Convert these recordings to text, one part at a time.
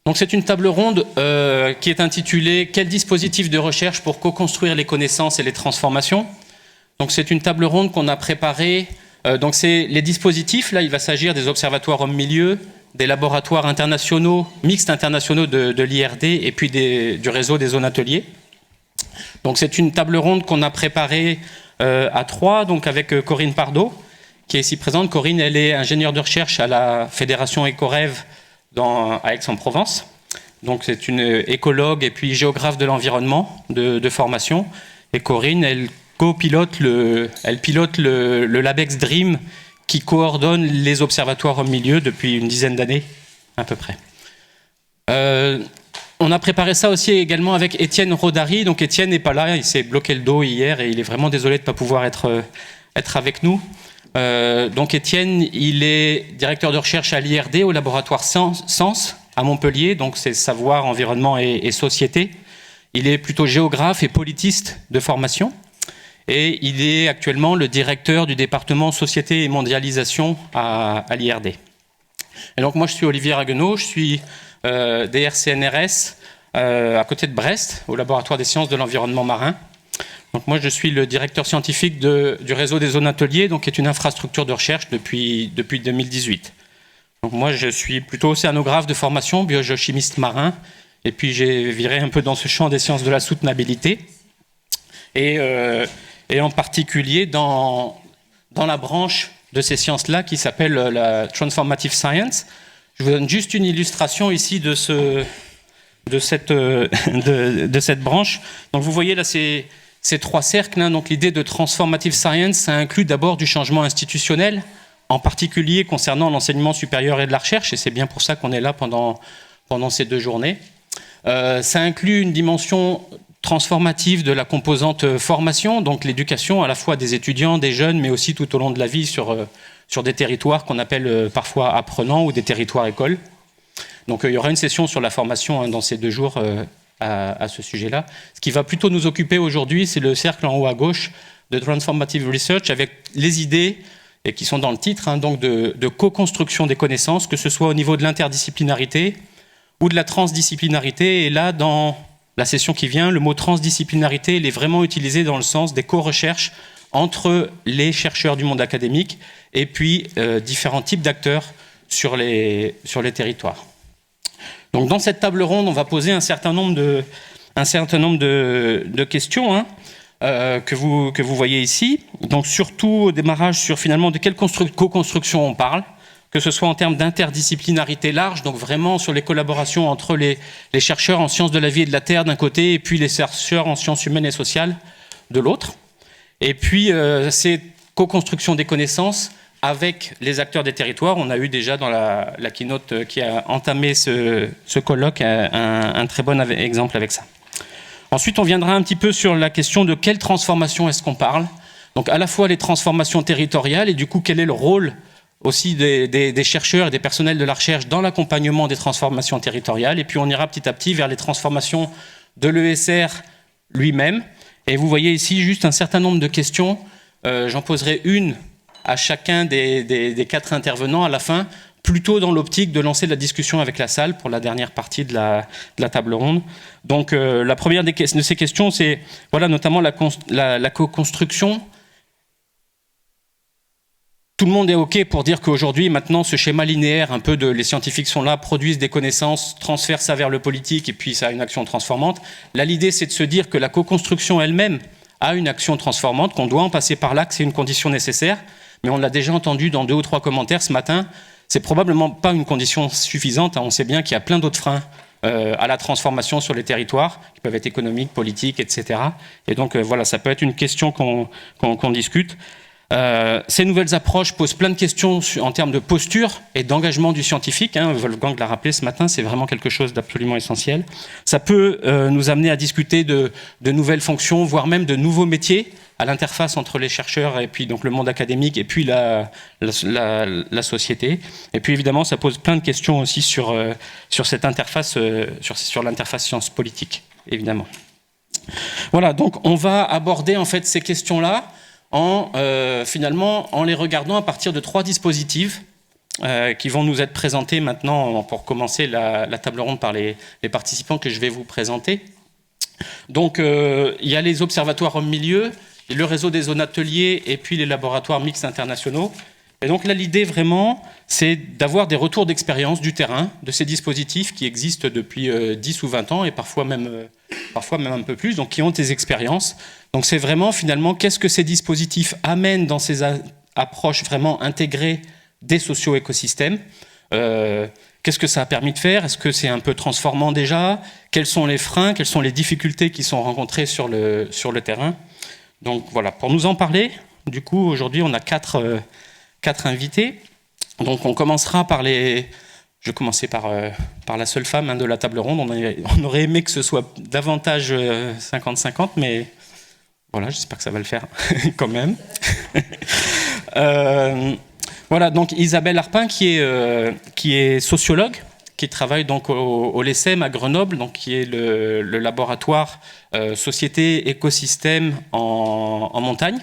Donc c'est une table ronde qui est intitulée « Quel dispositif de recherche pour co-construire les connaissances et les transformations ?» Donc c'est une table ronde qu'on a préparée. Donc c'est les dispositifs, là il va s'agir des observatoires hommes-milieu, des laboratoires internationaux, mixtes internationaux de l'IRD et puis du réseau des zones ateliers. Donc c'est une table ronde qu'on a préparée à 3, donc avec Corinne Pardo, qui est ici présente. Corinne, elle est ingénieure de recherche à la Fédération Éco-Rêve à Aix-en-Provence. Donc c'est une écologue et puis géographe de l'environnement de formation. Et Corinne, elle pilote le LabEx Dream qui coordonne les observatoires au milieu depuis une dizaine d'années à peu près. On a préparé ça aussi également avec Étienne Rodari. Donc Étienne n'est pas là, il s'est bloqué le dos hier et il est vraiment désolé de ne pas pouvoir être avec nous. Donc Étienne, il est directeur de recherche à l'IRD, au laboratoire Sens à Montpellier, donc c'est savoir, environnement et société. Il est plutôt géographe et politiste de formation. Et il est actuellement le directeur du département Société et Mondialisation à l'IRD. Et donc moi je suis Olivier Raguenaud, je suis DRCNRS à côté de Brest, au laboratoire des sciences de l'environnement marin. Donc moi je suis le directeur scientifique du réseau des zones ateliers, donc qui est une infrastructure de recherche depuis 2018. Donc moi je suis plutôt océanographe de formation, biogéochimiste marin, et puis j'ai viré un peu dans ce champ des sciences de la soutenabilité. Et en particulier dans la branche de ces sciences-là qui s'appelle la Transformative Science. Je vous donne juste une illustration ici de cette branche. Donc vous voyez là ces 3 cercles. Hein. Donc l'idée de Transformative Science, ça inclut d'abord du changement institutionnel, en particulier concernant l'enseignement supérieur et de la recherche, et c'est bien pour ça qu'on est là pendant ces 2 journées. Ça inclut une dimension transformative de la composante formation, donc l'éducation à la fois des étudiants, des jeunes, mais aussi tout au long de la vie sur des territoires qu'on appelle parfois apprenants ou des territoires écoles. Donc il y aura une session sur la formation dans ces 2 jours à ce sujet-là. Ce qui va plutôt nous occuper aujourd'hui, c'est le cercle en haut à gauche de Transformative Research avec les idées et qui sont dans le titre, donc de co-construction des connaissances, que ce soit au niveau de l'interdisciplinarité ou de la transdisciplinarité. Et là, dans la session qui vient, le mot transdisciplinarité, il est vraiment utilisé dans le sens des co-recherches entre les chercheurs du monde académique et puis différents types d'acteurs sur les territoires. Donc dans cette table ronde, on va poser un certain nombre de questions que vous voyez ici. Donc surtout au démarrage sur finalement de quelle co-construction on parle, que ce soit en termes d'interdisciplinarité large, donc vraiment sur les collaborations entre les chercheurs en sciences de la vie et de la terre d'un côté, et puis les chercheurs en sciences humaines et sociales de l'autre. Et puis ces co-constructions des connaissances avec les acteurs des territoires. On a eu déjà dans la keynote qui a entamé ce colloque un très bon exemple avec ça. Ensuite, on viendra un petit peu sur la question de quelle transformation est-ce qu'on parle. Donc à la fois les transformations territoriales et du coup quel est le rôle aussi des chercheurs et des personnels de la recherche dans l'accompagnement des transformations territoriales. Et puis on ira petit à petit vers les transformations de l'ESR lui-même. Et vous voyez ici juste un certain nombre de questions. J'en poserai une à chacun des 4 intervenants à la fin, plutôt dans l'optique de lancer la discussion avec la salle pour la dernière partie de la table ronde. Donc la première de ces questions, c'est voilà, notamment la co-construction. Tout le monde est OK pour dire qu'aujourd'hui, maintenant, ce schéma linéaire, un peu de les scientifiques sont là, produisent des connaissances, transfèrent ça vers le politique et puis ça a une action transformante. Là, l'idée, c'est de se dire que la co-construction elle-même a une action transformante, qu'on doit en passer par là, que c'est une condition nécessaire. Mais on l'a déjà entendu dans 2 ou 3 commentaires ce matin, c'est probablement pas une condition suffisante. On sait bien qu'il y a plein d'autres freins à la transformation sur les territoires, qui peuvent être économiques, politiques, etc. Et donc voilà, ça peut être une question qu'on discute. Ces nouvelles approches posent plein de questions en termes de posture et d'engagement du scientifique. Wolfgang l'a rappelé ce matin, c'est vraiment quelque chose d'absolument essentiel. Ça peut nous amener à discuter de nouvelles fonctions, voire même de nouveaux métiers à l'interface entre les chercheurs et puis donc le monde académique et puis la société. Et puis évidemment, ça pose plein de questions aussi sur cette interface, sur l'interface sciences politiques, évidemment. Voilà, donc on va aborder en fait ces questions-là finalement en les regardant à partir de 3 dispositifs qui vont nous être présentés maintenant pour commencer la table ronde par les participants que je vais vous présenter. Donc, il y a les observatoires au milieu, le réseau des zones ateliers et puis les laboratoires mixtes internationaux. Et donc là, l'idée vraiment, c'est d'avoir des retours d'expérience du terrain, de ces dispositifs qui existent depuis 10 ou 20 ans et parfois même un peu plus, donc qui ont des expériences. Donc c'est vraiment finalement qu'est-ce que ces dispositifs amènent dans ces approches vraiment intégrées des socio-écosystèmes. Qu'est-ce que ça a permis de faire? Est-ce que c'est un peu transformant déjà? Quels sont les freins? Quelles sont les difficultés qui sont rencontrées sur le terrain? Donc voilà, pour nous en parler, du coup, aujourd'hui, on a quatre invités. Donc on commencera par je vais commencer par la seule femme de la table ronde. On aurait aimé que ce soit davantage 50-50, mais voilà, j'espère que ça va le faire quand même. Voilà, donc Isabelle Arpin qui est sociologue, qui travaille donc au LESSEM à Grenoble, donc qui est le laboratoire société écosystème en montagne.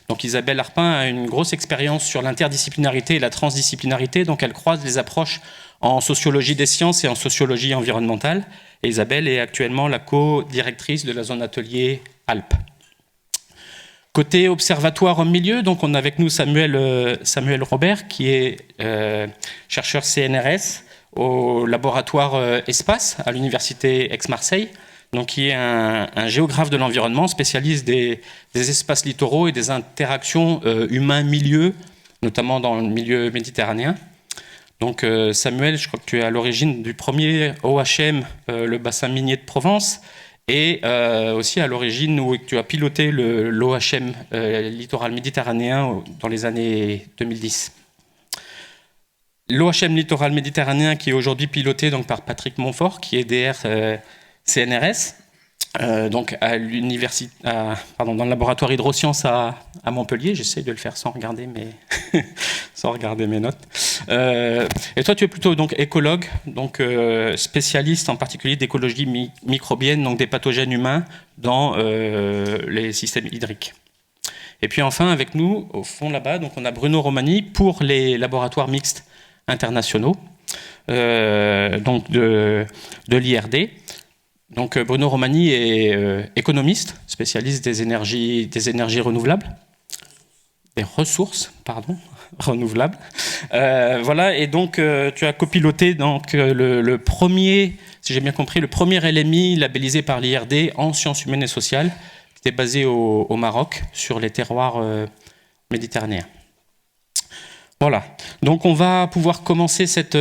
Donc Isabelle Arpin a une grosse expérience sur l'interdisciplinarité et la transdisciplinarité, donc elle croise les approches en sociologie des sciences et en sociologie environnementale. Et Isabelle est actuellement la co-directrice de la zone atelier Alpes. Côté observatoire au milieu, donc on a avec nous Samuel Robert, qui est chercheur CNRS au laboratoire Espace à l'université Aix-Marseille, donc qui est un géographe de l'environnement, spécialiste des espaces littoraux et des interactions humains-milieux, notamment dans le milieu méditerranéen. Donc Samuel, je crois que tu es à l'origine du premier OHM, le bassin minier de Provence, et aussi à l'origine où tu as piloté l'OHM littoral méditerranéen dans les années 2010. L'OHM littoral méditerranéen qui est aujourd'hui piloté donc, par Patrick Montfort, qui est DR CNRS, donc dans le laboratoire Hydrosciences à Montpellier. J'essaie de le faire sans regarder mes notes. Et toi, tu es plutôt donc écologue, donc spécialiste en particulier d'écologie microbienne, donc des pathogènes humains dans les systèmes hydriques. Et puis enfin, avec nous, au fond là-bas, donc on a Bruno Romani pour les laboratoires mixtes internationaux, donc de l'IRD. Donc Bruno Romani est économiste, spécialiste des énergies renouvelables, des ressources, renouvelables. Voilà, et donc tu as copiloté donc, le premier, si j'ai bien compris, le premier LMI labellisé par l'IRD en sciences humaines et sociales, qui était basé au Maroc, sur les terroirs méditerranéens. Voilà, donc on va pouvoir commencer cette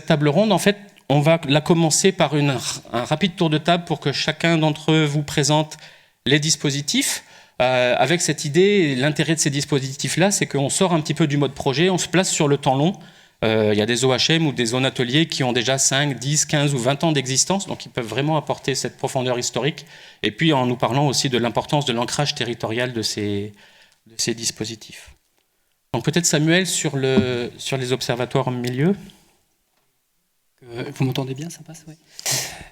table ronde. En fait, on va la commencer par un rapide tour de table pour que chacun d'entre eux vous présente les dispositifs. Avec cette idée, l'intérêt de ces dispositifs-là, c'est qu'on sort un petit peu du mode projet, on se place sur le temps long. Il y a des OHM ou des zones ateliers qui ont déjà 5, 10, 15 ou 20 ans d'existence, donc ils peuvent vraiment apporter cette profondeur historique. Et puis en nous parlant aussi de l'importance de l'ancrage territorial de ces dispositifs. Donc peut-être Samuel sur les observatoires au milieu. Vous m'entendez bien, ça passe? Oui.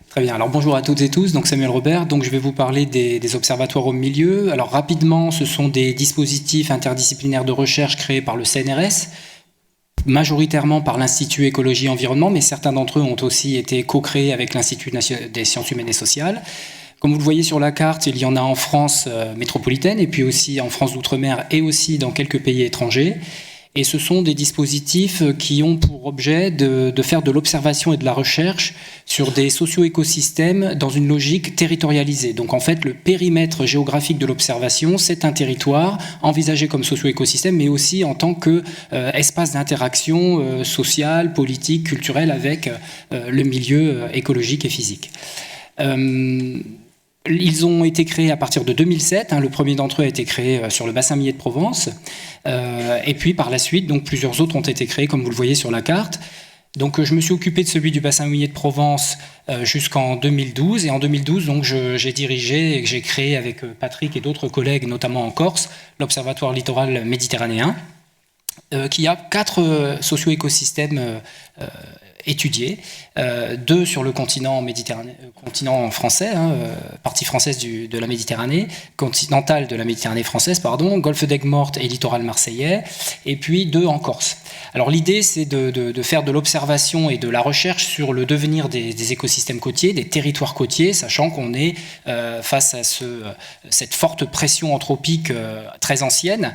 Très bien, alors bonjour à toutes et tous, donc Samuel Robert, donc je vais vous parler des observatoires au milieu. Alors rapidement, ce sont des dispositifs interdisciplinaires de recherche créés par le CNRS, majoritairement par l'Institut Écologie et Environnement, mais certains d'entre eux ont aussi été co-créés avec l'Institut des sciences humaines et sociales. Comme vous le voyez sur la carte, il y en a en France métropolitaine, et puis aussi en France d'outre-mer, et aussi dans quelques pays étrangers. Et ce sont des dispositifs qui ont pour objet de faire de l'observation et de la recherche sur des socio-écosystèmes dans une logique territorialisée. Donc en fait, le périmètre géographique de l'observation, c'est un territoire envisagé comme socio-écosystème, mais aussi en tant qu'espace d'interaction sociale, politique, culturelle avec le milieu écologique et physique. Ils ont été créés à partir de 2007. Le premier d'entre eux a été créé sur le bassin minier de Provence. Et puis par la suite, donc, plusieurs autres ont été créés, comme vous le voyez sur la carte. Donc je me suis occupé de celui du bassin minier de Provence jusqu'en 2012. Et en 2012, donc, j'ai dirigé et j'ai créé avec Patrick et d'autres collègues, notamment en Corse, l'Observatoire littoral méditerranéen, qui a 4 socio-écosystèmes étudiés, 2 sur le continent continent français, partie française de la Méditerranée, continentale de la Méditerranée française, golfe d'Aigues-Mortes et littoral marseillais, et puis 2 en Corse. Alors l'idée, c'est de faire de l'observation et de la recherche sur le devenir des écosystèmes côtiers, des territoires côtiers, sachant qu'on est face à cette forte pression anthropique très ancienne,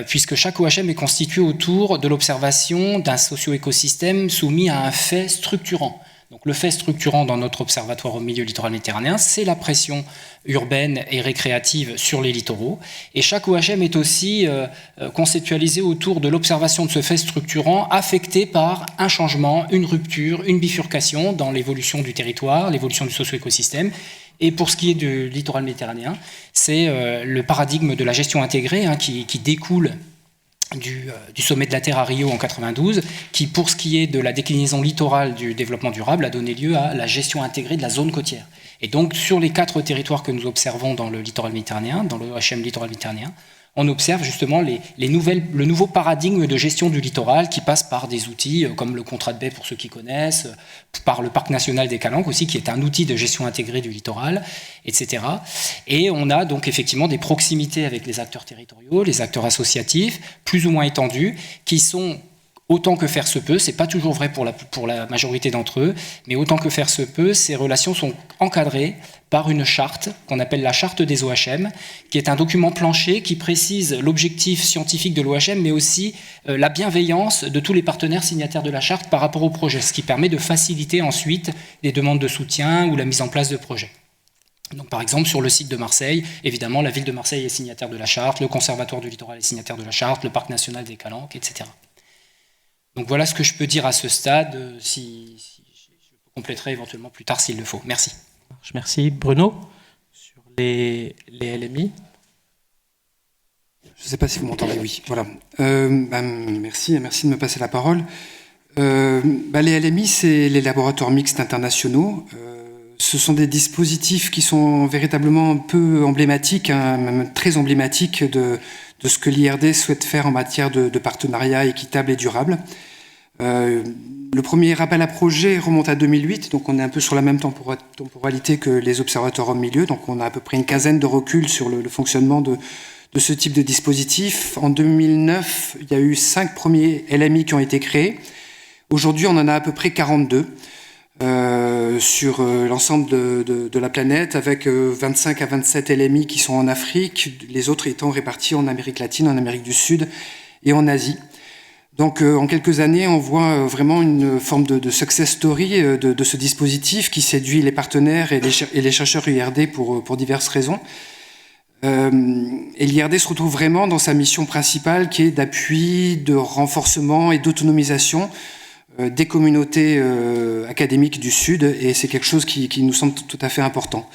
puisque chaque OHM est constitué autour de l'observation d'un socio-écosystème soumis à un fait structurant. Donc le fait structurant dans notre observatoire au milieu littoral méditerranéen, c'est la pression urbaine et récréative sur les littoraux. Et chaque OHM est aussi conceptualisé autour de l'observation de ce fait structurant affecté par un changement, une rupture, une bifurcation dans l'évolution du territoire, l'évolution du socio-écosystème. Et pour ce qui est du littoral méditerranéen, c'est le paradigme de la gestion intégrée qui découle du sommet de la Terre à Rio en 92, qui, pour ce qui est de la déclinaison littorale du développement durable, a donné lieu à la gestion intégrée de la zone côtière. Et donc, sur les 4 territoires que nous observons dans le littoral méditerranéen, dans le OHM littoral méditerranéen, on observe justement le nouveau paradigme de gestion du littoral qui passe par des outils comme le contrat de baie pour ceux qui connaissent, par le parc national des Calanques aussi, qui est un outil de gestion intégrée du littoral, etc. Et on a donc effectivement des proximités avec les acteurs territoriaux, les acteurs associatifs, plus ou moins étendus, qui sont autant que faire se peut, c'est pas toujours vrai pour la majorité d'entre eux, mais autant que faire se peut, ces relations sont encadrées par une charte qu'on appelle la charte des OHM, qui est un document plancher qui précise l'objectif scientifique de l'OHM, mais aussi la bienveillance de tous les partenaires signataires de la charte par rapport au projet, ce qui permet de faciliter ensuite les demandes de soutien ou la mise en place de projets. Donc, par exemple, sur le site de Marseille, évidemment, la ville de Marseille est signataire de la charte, le Conservatoire du littoral est signataire de la charte, le parc national des Calanques, etc. Donc voilà ce que je peux dire à ce stade, si je compléterai éventuellement plus tard s'il le faut. Merci. Merci. Bruno, sur les LMI. Je ne sais pas si vous m'entendez, oui. Voilà. Merci de me passer la parole. Les LMI, c'est les laboratoires mixtes internationaux. Ce sont des dispositifs qui sont véritablement un peu emblématiques, même très emblématiques de ce que l'IRD souhaite faire en matière de partenariat équitable et durable. Le premier appel à projet remonte à 2008, donc on est un peu sur la même temporalité que les observatoires au milieu, donc on a à peu près une quinzaine de recul sur le fonctionnement de ce type de dispositif. En 2009, il y a eu 5 premiers LMI qui ont été créés. Aujourd'hui, on en a à peu près 42 sur l'ensemble de la planète, avec 25 à 27 LMI qui sont en Afrique, les autres étant répartis en Amérique latine, en Amérique du Sud et en Asie. Donc en quelques années, on voit vraiment une forme de success story de ce dispositif qui séduit les partenaires et les chercheurs IRD pour diverses raisons. Et l'IRD se retrouve vraiment dans sa mission principale qui est d'appui, de renforcement et d'autonomisation des communautés académiques du Sud, et c'est quelque chose qui nous semble tout à fait important.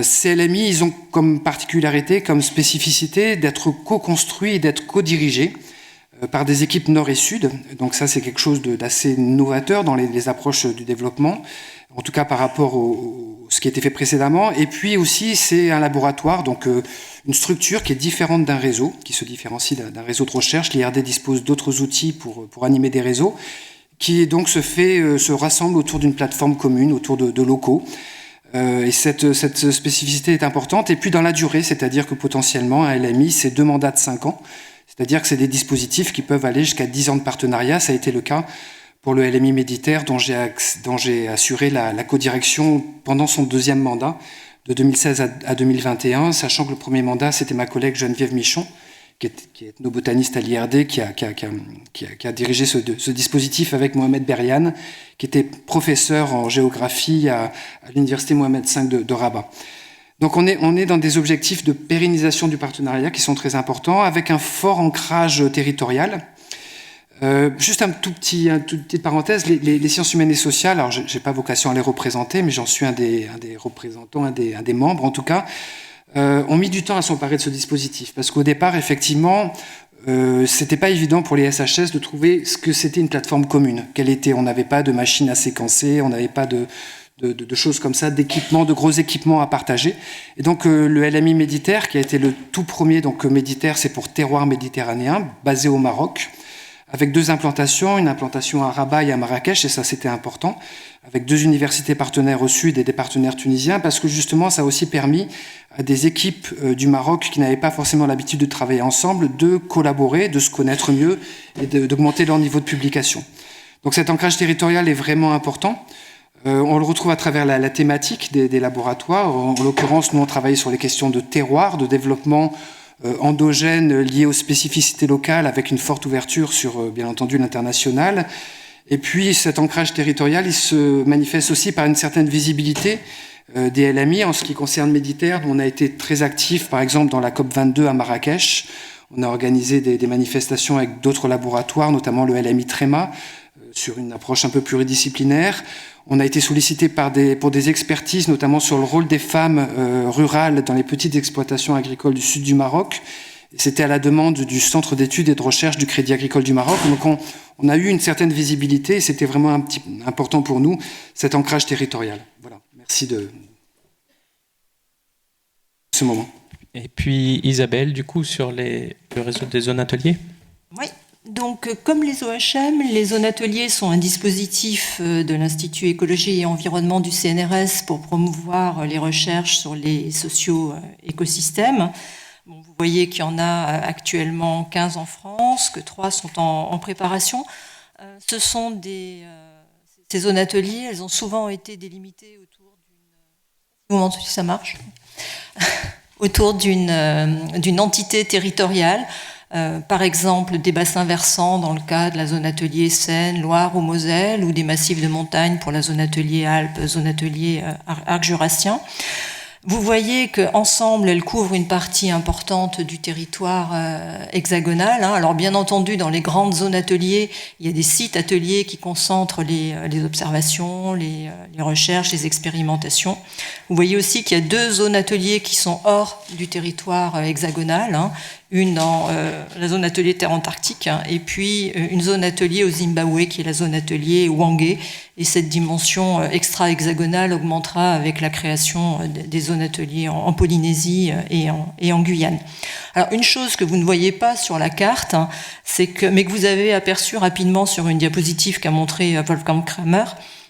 Ces LMI, ils ont comme particularité, comme spécificité d'être co-construits et d'être co-dirigés par des équipes nord et sud. Donc ça, c'est quelque chose d'assez novateur dans les approches du développement, en tout cas par rapport à ce qui a été fait précédemment. Et puis aussi, c'est un laboratoire, donc une structure qui est différente d'un réseau, qui se différencie d'un réseau de recherche. L'IRD dispose d'autres outils pour animer des réseaux, qui donc se rassemble autour d'une plateforme commune, autour de locaux. Et cette spécificité est importante. Et puis dans la durée, c'est-à-dire que potentiellement, un LMI, c'est 2 mandats de 5 ans. C'est-à-dire que c'est des dispositifs qui peuvent aller jusqu'à 10 ans de partenariat. Ça a été le cas pour le LMI Méditerre, dont j'ai assuré la codirection pendant son 2e mandat, de 2016 à 2021, sachant que le premier mandat, c'était ma collègue Geneviève Michon, qui est ethnobotaniste à l'IRD, qui a dirigé ce dispositif avec Mohamed Berian, qui était professeur en géographie à l'université Mohamed V de Rabat. Donc on est dans des objectifs de pérennisation du partenariat qui sont très importants, avec un fort ancrage territorial. Juste une toute petite parenthèse, les sciences humaines et sociales, alors j'ai pas vocation à les représenter, mais j'en suis un des représentants, un des membres en tout cas, ont mis du temps à s'emparer de ce dispositif, parce qu'au départ, effectivement, c'était pas évident pour les SHS de trouver ce que c'était une plateforme commune. On n'avait pas de machines à séquencer, on n'avait pas de choses comme ça, d'équipements, de gros équipements à partager. Et donc le LMI Méditerre, qui a été le tout premier, donc Méditerre, c'est pour terroir méditerranéen, basé au Maroc, avec 2 implantations, une implantation à Rabat et à Marrakech, et ça c'était important, avec 2 universités partenaires au sud et des partenaires tunisiens, parce que justement ça a aussi permis à des équipes du Maroc qui n'avaient pas forcément l'habitude de travailler ensemble, de collaborer, de se connaître mieux et d'augmenter leur niveau de publication. Donc cet ancrage territorial est vraiment important. On le retrouve à travers la thématique des laboratoires. En l'occurrence, nous on travaille sur les questions de terroir, de développement endogène lié aux spécificités locales, avec une forte ouverture sur, bien entendu, l'international. Et puis cet ancrage territorial, il se manifeste aussi par une certaine visibilité des LMI. En ce qui concerne Méditerre, on a été très actifs, par exemple, dans la COP22 à Marrakech. On a organisé des manifestations avec d'autres laboratoires, notamment le LMI Tréma, sur une approche un peu pluridisciplinaire. On a été sollicité pour des expertises, notamment sur le rôle des femmes rurales dans les petites exploitations agricoles du sud du Maroc. C'était à la demande du Centre d'études et de recherche du Crédit agricole du Maroc. Donc on a eu une certaine visibilité et c'était vraiment important pour nous, cet ancrage territorial. Voilà, merci de ce moment. Et puis Isabelle, du coup, sur le réseau des zones ateliers. Oui. Donc, comme les OHM, les zones ateliers sont un dispositif de l'Institut Écologie et Environnement du CNRS pour promouvoir les recherches sur les socio-écosystèmes. Bon, vous voyez qu'il y en a actuellement 15 en France, que 3 sont en préparation. Ce sont ces zones ateliers, elles ont souvent été délimitées autour d'une... Moment, si ça marche. Autour d'une entité territoriale. Par exemple des bassins versants dans le cas de la zone atelier Seine, Loire ou Moselle, ou des massifs de montagne pour la zone atelier Alpes, zone atelier Arc jurassien. Vous voyez qu'ensemble, elles couvrent une partie importante du territoire hexagonal. Alors bien entendu, dans les grandes zones ateliers, il y a des sites ateliers qui concentrent les observations, les recherches, les expérimentations. Vous voyez aussi qu'il y a 2 zones ateliers qui sont hors du territoire hexagonal. Une dans la zone atelier Terre Antarctique, et puis une zone atelier au Zimbabwe, qui est la zone atelier Hwangé. Et cette dimension extra-hexagonale augmentera avec la création des zones ateliers en Polynésie et en Guyane. Alors, une chose que vous ne voyez pas sur la carte, mais que vous avez aperçu rapidement sur une diapositive qu'a montré Wolfgang Kramer,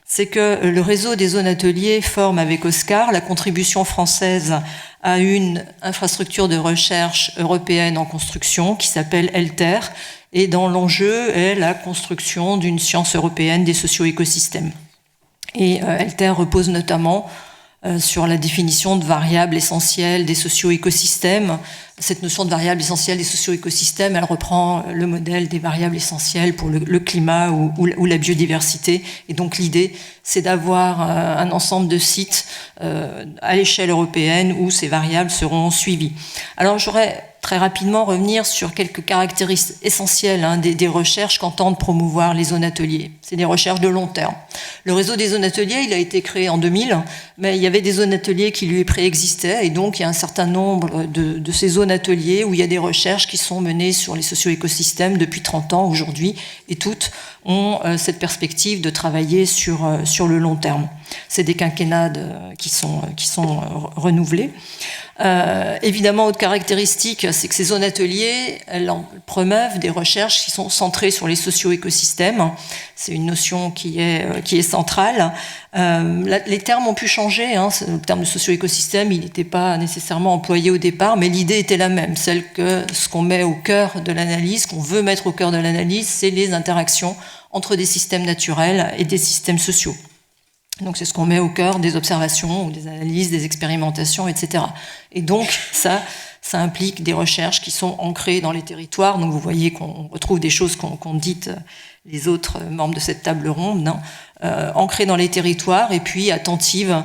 c'est que le réseau des zones ateliers forme avec Oscar la contribution française à une infrastructure de recherche européenne en construction qui s'appelle ELTER, et dont l'enjeu est la construction d'une science européenne des socio-écosystèmes. Et ELTER repose notamment sur la définition de variables essentielles des socio-écosystèmes. Cette notion de variable essentielle des socio-écosystèmes, elle reprend le modèle des variables essentielles pour le climat ou la biodiversité. Et donc l'idée, c'est d'avoir un ensemble de sites à l'échelle européenne où ces variables seront suivies. Alors j'aurais très rapidement revenir sur quelques caractéristiques essentielles des recherches qu'entendent promouvoir les zones ateliers. C'est des recherches de long terme. Le réseau des zones ateliers, il a été créé en 2000, mais il y avait des zones ateliers qui lui préexistaient, et donc il y a un certain nombre de ces zones ateliers où il y a des recherches qui sont menées sur les socio-écosystèmes depuis 30 ans aujourd'hui, et toutes ont cette perspective de travailler sur le long terme. C'est des quinquennats qui sont renouvelés. Évidemment, autre caractéristique, c'est que ces zones ateliers, elles promeuvent des recherches qui sont centrées sur les socio-écosystèmes. C'est une notion qui est centrale. Les termes ont pu changer. Le terme de socio-écosystème, il n'était pas nécessairement employé au départ, mais l'idée était la même, celle que ce qu'on met au cœur de l'analyse, qu'on veut mettre au cœur de l'analyse, c'est les interactions entre des systèmes naturels et des systèmes sociaux. Donc c'est ce qu'on met au cœur des observations, ou des analyses, des expérimentations, etc. Et donc ça implique des recherches qui sont ancrées dans les territoires. Donc vous voyez qu'on retrouve des choses qu'ont dites les autres membres de cette table ronde, ancrées dans les territoires et puis attentives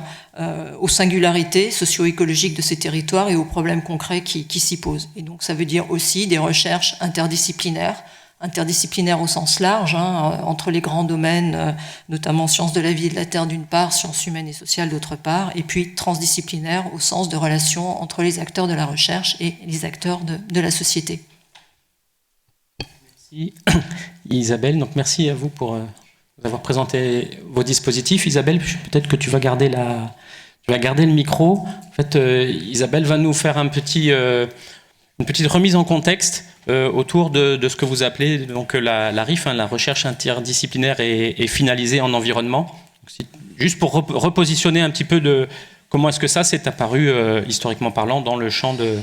aux singularités socio-écologiques de ces territoires et aux problèmes concrets qui s'y posent. Et donc ça veut dire aussi des recherches interdisciplinaires au sens large, entre les grands domaines, notamment sciences de la vie et de la terre d'une part, sciences humaines et sociales d'autre part, et puis transdisciplinaires au sens de relations entre les acteurs de la recherche et les acteurs de la société. Merci Isabelle, donc merci à vous pour avoir présenté vos dispositifs. Isabelle, peut-être que tu vas garder le micro. En fait, Isabelle va nous faire un petit une petite remise en contexte autour de ce que vous appelez donc la RIF, la recherche interdisciplinaire et finalisée en environnement. Donc, juste pour repositionner un petit peu de comment est-ce que ça s'est apparu historiquement parlant dans le champ des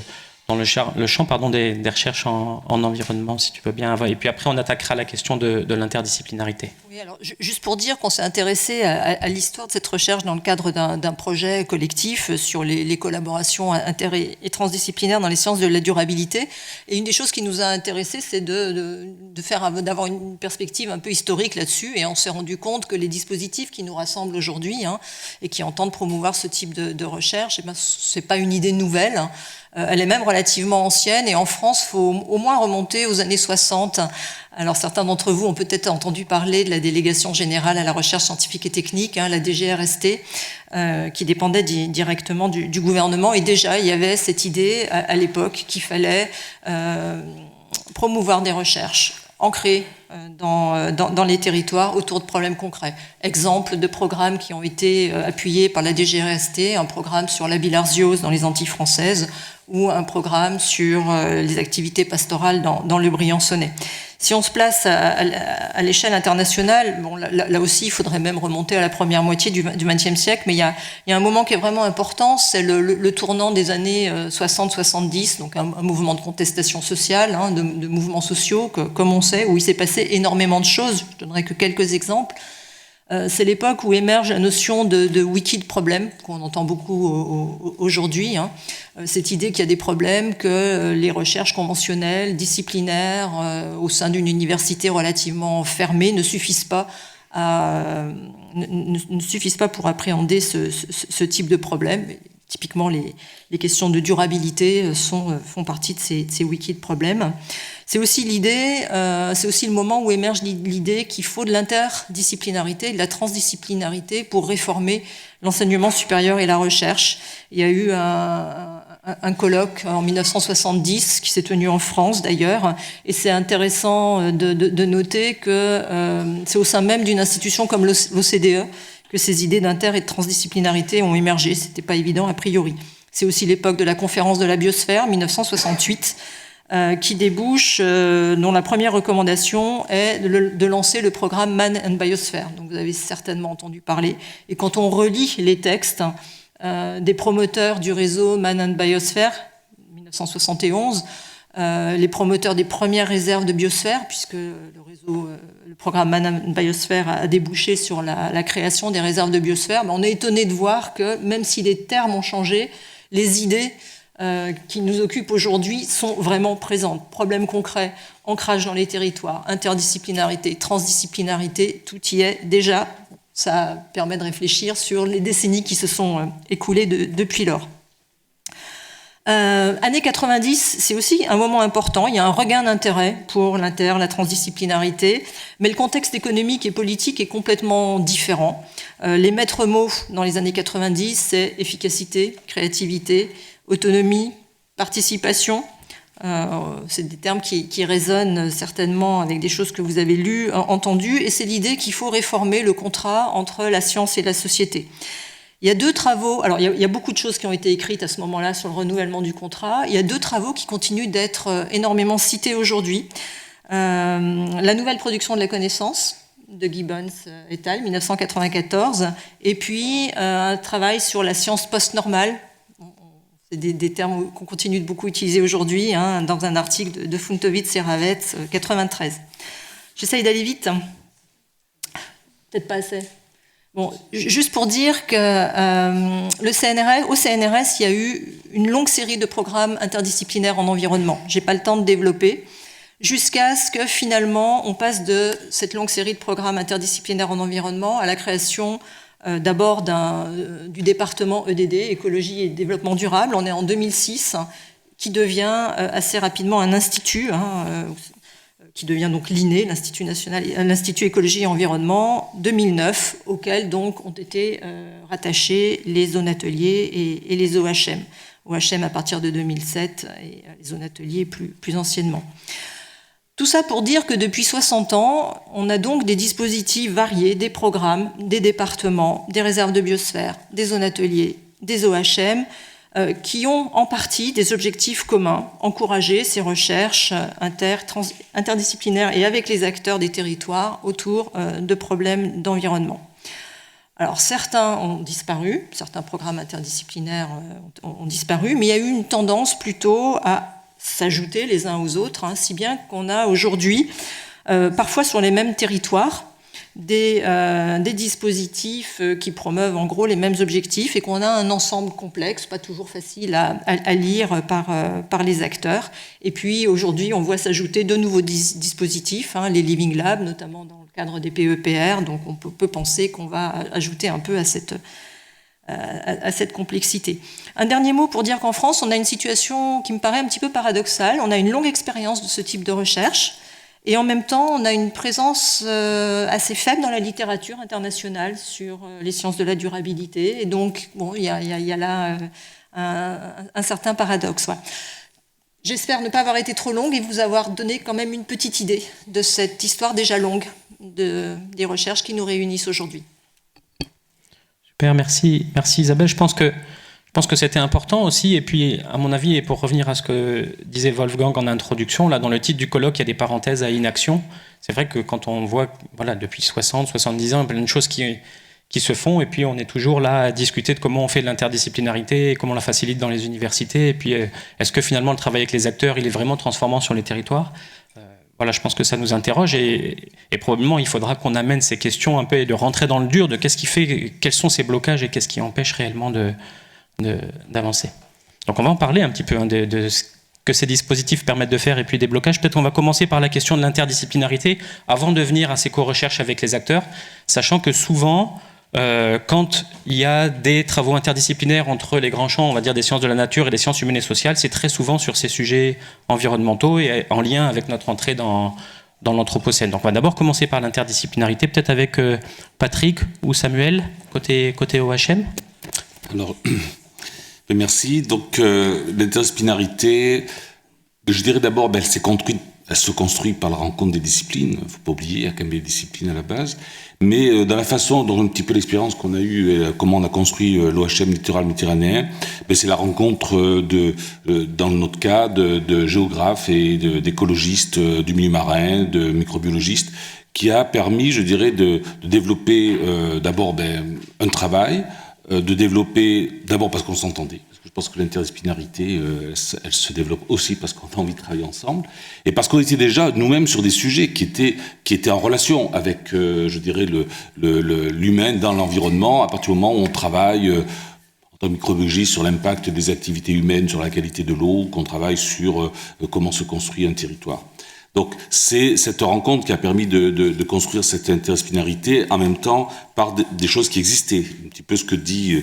recherches en environnement, si tu veux bien. Et puis après, on attaquera la question de l'interdisciplinarité. Oui, alors, juste pour dire qu'on s'est intéressé à l'histoire de cette recherche dans le cadre d'un projet collectif sur les collaborations inter- et transdisciplinaires dans les sciences de la durabilité. Et une des choses qui nous a intéressés, c'est d'avoir une perspective un peu historique là-dessus. Et on s'est rendu compte que les dispositifs qui nous rassemblent aujourd'hui et qui entendent promouvoir ce type de recherche, c'est pas une idée nouvelle. Elle est même relativement ancienne et en France, il faut au moins remonter aux années 60. Alors certains d'entre vous ont peut-être entendu parler de la Délégation générale à la recherche scientifique et technique, la DGRST, qui dépendait directement du gouvernement. Et déjà, il y avait cette idée à l'époque qu'il fallait promouvoir des recherches ancrées dans les territoires autour de problèmes concrets. Exemple de programmes qui ont été appuyés par la DGRST, un programme sur la bilharziose dans les Antilles françaises ou un programme sur les activités pastorales dans le Briançonnais. Si on se place à l'échelle internationale, bon, là aussi, il faudrait même remonter à la première moitié du XXe siècle, mais il y a un moment qui est vraiment important, c'est le tournant des années 60-70, donc un mouvement de contestation sociale, de mouvements sociaux, comme on sait, où il s'est passé énormément de choses. Je donnerai que quelques exemples. C'est l'époque où émerge la notion de wiki de problème, qu'on entend beaucoup aujourd'hui. Cette idée qu'il y a des problèmes, que les recherches conventionnelles, disciplinaires, au sein d'une université relativement fermée, ne suffisent pas pour appréhender ce type de problème. Typiquement, les questions de durabilité font partie de ces wikis de problèmes. C'est aussi le moment où émerge l'idée qu'il faut de l'interdisciplinarité, de la transdisciplinarité pour réformer l'enseignement supérieur et la recherche. Il y a eu un colloque en 1970 qui s'est tenu en France d'ailleurs, et c'est intéressant de noter que c'est au sein même d'une institution comme l'OCDE que ces idées d'inter et de transdisciplinarité ont émergé. C'était pas évident a priori. C'est aussi l'époque de la conférence de la biosphère, 1968, qui débouche, dont la première recommandation est de lancer le programme Man and Biosphere. Donc vous avez certainement entendu parler. Et quand on relit les textes des promoteurs du réseau Man and Biosphere, 1971, les promoteurs des premières réserves de biosphère, puisque le programme Man and Biosphere a débouché sur la création des réserves de biosphère, on est étonné de voir que même si les termes ont changé, les idées qui nous occupent aujourd'hui sont vraiment présentes. Problèmes concrets, ancrage dans les territoires, interdisciplinarité, transdisciplinarité, tout y est déjà. Ça permet de réfléchir sur les décennies qui se sont écoulées depuis lors. Années 90, c'est aussi un moment important. Il y a un regain d'intérêt pour la transdisciplinarité, mais le contexte économique et politique est complètement différent. Les maîtres mots dans les années 90, c'est efficacité, créativité, autonomie, participation. C'est des termes qui résonnent certainement avec des choses que vous avez lues, entendues, et c'est l'idée qu'il faut réformer le contrat entre la science et la société. Il y a deux travaux, alors il y a beaucoup de choses qui ont été écrites à ce moment-là sur le renouvellement du contrat. Il y a deux travaux qui continuent d'être énormément cités aujourd'hui. La nouvelle production de la connaissance de Gibbons et al., 1994, et puis un travail sur la science post-normale. C'est des termes qu'on continue de beaucoup utiliser aujourd'hui, dans un article de Funtowicz et Ravets, 93. J'essaye d'aller vite. Peut-être pas assez. Bon, juste pour dire que au CNRS, il y a eu une longue série de programmes interdisciplinaires en environnement. J'ai pas le temps de développer, jusqu'à ce que finalement on passe de cette longue série de programmes interdisciplinaires en environnement à la création d'abord du département EDD, écologie et développement durable. On est en 2006, qui devient assez rapidement un institut. Qui devient donc l'INE, l'Institut Écologie et Environnement, 2009, auquel donc ont été rattachés les zones ateliers et les OHM. OHM à partir de 2007 et les zones ateliers plus anciennement. Tout ça pour dire que depuis 60 ans, on a donc des dispositifs variés, des programmes, des départements, des réserves de biosphère, des zones ateliers, des OHM, qui ont en partie des objectifs communs, encourager ces recherches interdisciplinaires et avec les acteurs des territoires autour de problèmes d'environnement. Alors certains ont disparu, certains programmes interdisciplinaires ont disparu, mais il y a eu une tendance plutôt à s'ajouter les uns aux autres, si bien qu'on a aujourd'hui, parfois sur les mêmes territoires, des dispositifs qui promeuvent en gros les mêmes objectifs et qu'on a un ensemble complexe, pas toujours facile à lire par les acteurs. Et puis aujourd'hui, on voit s'ajouter de nouveaux dispositifs, les Living Labs, notamment dans le cadre des PEPR, donc on peut penser qu'on va ajouter un peu à cette complexité. Un dernier mot pour dire qu'en France, on a une situation qui me paraît un petit peu paradoxale. On a une longue expérience de ce type de recherche et en même temps, on a une présence assez faible dans la littérature internationale sur les sciences de la durabilité. Et donc, bon, il y a là un certain paradoxe. Ouais. J'espère ne pas avoir été trop longue et vous avoir donné quand même une petite idée de cette histoire déjà longue des recherches qui nous réunissent aujourd'hui. Super, merci Isabelle. Je pense que c'était important aussi, et puis à mon avis, et pour revenir à ce que disait Wolfgang en introduction, là dans le titre du colloque, il y a des parenthèses à inaction. C'est vrai que quand on voit, voilà, depuis 60, 70 ans, il y a plein de choses qui se font, et puis on est toujours là à discuter de comment on fait de l'interdisciplinarité, et comment on la facilite dans les universités, et puis est-ce que finalement le travail avec les acteurs, il est vraiment transformant sur les territoires ? Voilà, je pense que ça nous interroge et probablement il faudra qu'on amène ces questions un peu et de rentrer dans le dur de qu'est-ce qui fait, quels sont ces blocages et qu'est-ce qui empêche réellement d'avancer. Donc on va en parler un petit peu de ce que ces dispositifs permettent de faire et puis des blocages. Peut-être on va commencer par la question de l'interdisciplinarité avant de venir à ces co-recherches avec les acteurs, sachant que souvent, quand il y a des travaux interdisciplinaires entre les grands champs, on va dire des sciences de la nature et des sciences humaines et sociales, c'est très souvent sur ces sujets environnementaux et en lien avec notre entrée dans l'Anthropocène. Donc on va d'abord commencer par l'interdisciplinarité, peut-être avec Patrick ou Samuel, côté OHM. Alors, merci. Donc l'interdisciplinarité, je dirais d'abord, elle se construit par la rencontre des disciplines. Il ne faut pas oublier, il y a quand même des disciplines à la base. Mais dans la façon, dans un petit peu l'expérience qu'on a eue, comment on a construit l'OHM littoral méditerranéen, c'est la rencontre dans notre cas, de géographes et d'écologistes du milieu marin, de microbiologistes, qui a permis, je dirais, de développer d'abord un travail, de développer, d'abord parce qu'on s'entendait. Je pense que l'interdisciplinarité, elle se développe aussi parce qu'on a envie de travailler ensemble et parce qu'on était déjà nous-mêmes sur des sujets qui étaient en relation avec, je dirais, l'humain dans l'environnement à partir du moment où on travaille en tant que microbiologiste sur l'impact des activités humaines sur la qualité de l'eau, qu'on travaille sur comment se construit un territoire. Donc c'est cette rencontre qui a permis de construire cette interdisciplinarité en même temps par des choses qui existaient. Un petit peu ce que tu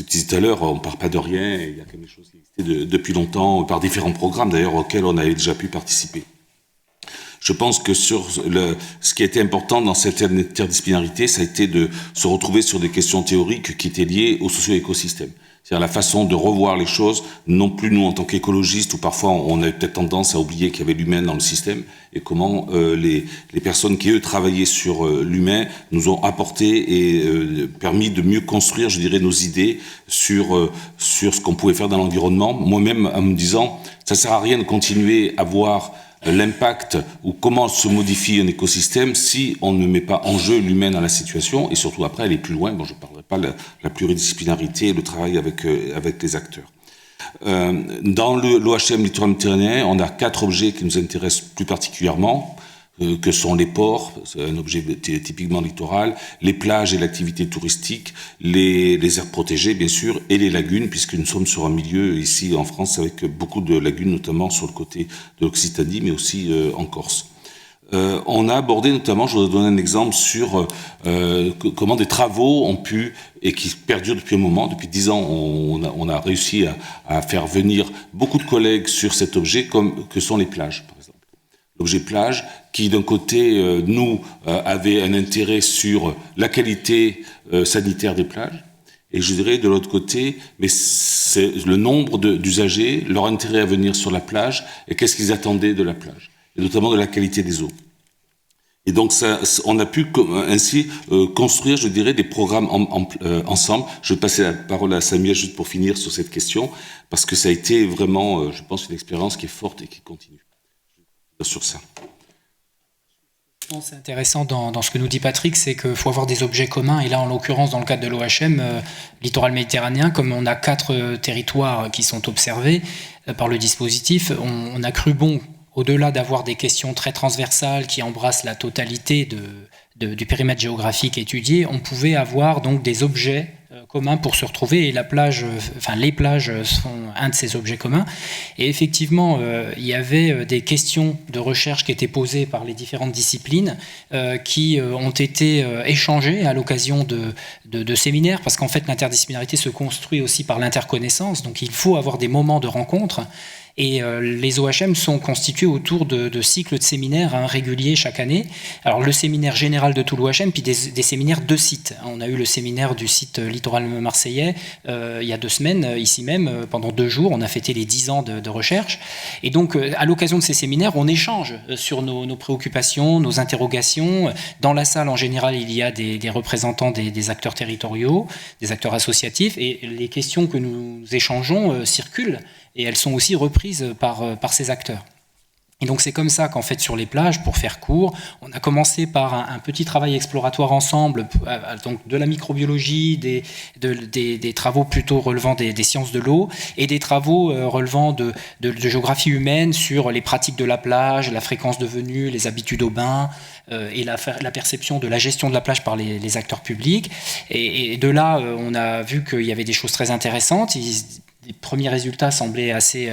disais tout à l'heure, on ne part pas de rien, il y a quand même des choses qui existaient depuis longtemps, par différents programmes d'ailleurs auxquels on avait déjà pu participer. Je pense que ce qui a été important dans cette interdisciplinarité, ça a été de se retrouver sur des questions théoriques qui étaient liées au socio-écosystème. C'est-à-dire la façon de revoir les choses, non plus nous en tant qu'écologistes, où parfois on avait peut-être tendance à oublier qu'il y avait l'humain dans le système, et comment les personnes qui, eux, travaillaient sur l'humain nous ont apporté et permis de mieux construire, je dirais, nos idées sur ce qu'on pouvait faire dans l'environnement. Moi-même, en me disant, ça sert à rien de continuer à voir l'impact ou comment se modifie un écosystème si on ne met pas en jeu l'humain dans la situation et surtout après aller plus loin. Bon, je ne parlerai pas de la pluridisciplinarité et le travail avec les acteurs. Dans l'OHM littoral méditerranéen, on a 4 objets qui nous intéressent plus particulièrement, que sont les ports, c'est un objet typiquement littoral, les plages et l'activité touristique, les aires protégées bien sûr, et les lagunes, puisque nous sommes sur un milieu ici en France avec beaucoup de lagunes, notamment sur le côté de l'Occitanie, mais aussi en Corse. On a abordé notamment, je vais vous donner un exemple sur comment des travaux ont pu, et qui perdurent depuis un moment, depuis 10 ans, on a réussi à faire venir beaucoup de collègues sur cet objet, que sont les plages, par exemple. L'objet plage, qui d'un côté, avait un intérêt sur la qualité sanitaire des plages, et je dirais de l'autre côté, mais c'est le nombre d'usagers, leur intérêt à venir sur la plage, et qu'est-ce qu'ils attendaient de la plage, et notamment de la qualité des eaux. Et donc, on a pu ainsi construire, je dirais, des programmes ensemble. Je vais passer la parole à Samuel juste pour finir sur cette question, parce que ça a été vraiment, je pense, une expérience qui est forte et qui continue. Sur ça. Je pense que c'est intéressant dans ce que nous dit Patrick, c'est qu'il faut avoir des objets communs. Et là, en l'occurrence, dans le cadre de l'OHM, littoral méditerranéen, comme on a 4 territoires qui sont observés par le dispositif, on a cru bon, au-delà d'avoir des questions très transversales qui embrassent la totalité du périmètre géographique étudié, on pouvait avoir donc des objets communs pour se retrouver, et les plages sont un de ces objets communs. Et effectivement, il y avait des questions de recherche qui étaient posées par les différentes disciplines qui ont été échangées à l'occasion de séminaires, parce qu'en fait l'interdisciplinarité se construit aussi par l'interconnaissance, donc il faut avoir des moments de rencontre. Et les OHM sont constitués autour de cycles de séminaires réguliers chaque année. Alors le séminaire général de tout l'OHM, puis des séminaires de sites. On a eu le séminaire du site littoral marseillais il y a 2 semaines, ici même, pendant 2 jours. On a fêté les 10 ans de recherche. Et donc, à l'occasion de ces séminaires, on échange sur nos préoccupations, nos interrogations. Dans la salle, en général, il y a des représentants des acteurs territoriaux, des acteurs associatifs, et les questions que nous échangeons circulent. Et elles sont aussi reprises par ces acteurs. Et donc c'est comme ça qu'en fait sur les plages, pour faire court, on a commencé par un petit travail exploratoire ensemble, donc de la microbiologie, des travaux plutôt relevant des sciences de l'eau, et des travaux relevant de géographie humaine sur les pratiques de la plage, la fréquence de venue, les habitudes au bain, et la perception de la gestion de la plage par les acteurs publics. Et de là, on a vu qu'il y avait des choses très intéressantes. Les premiers résultats semblaient assez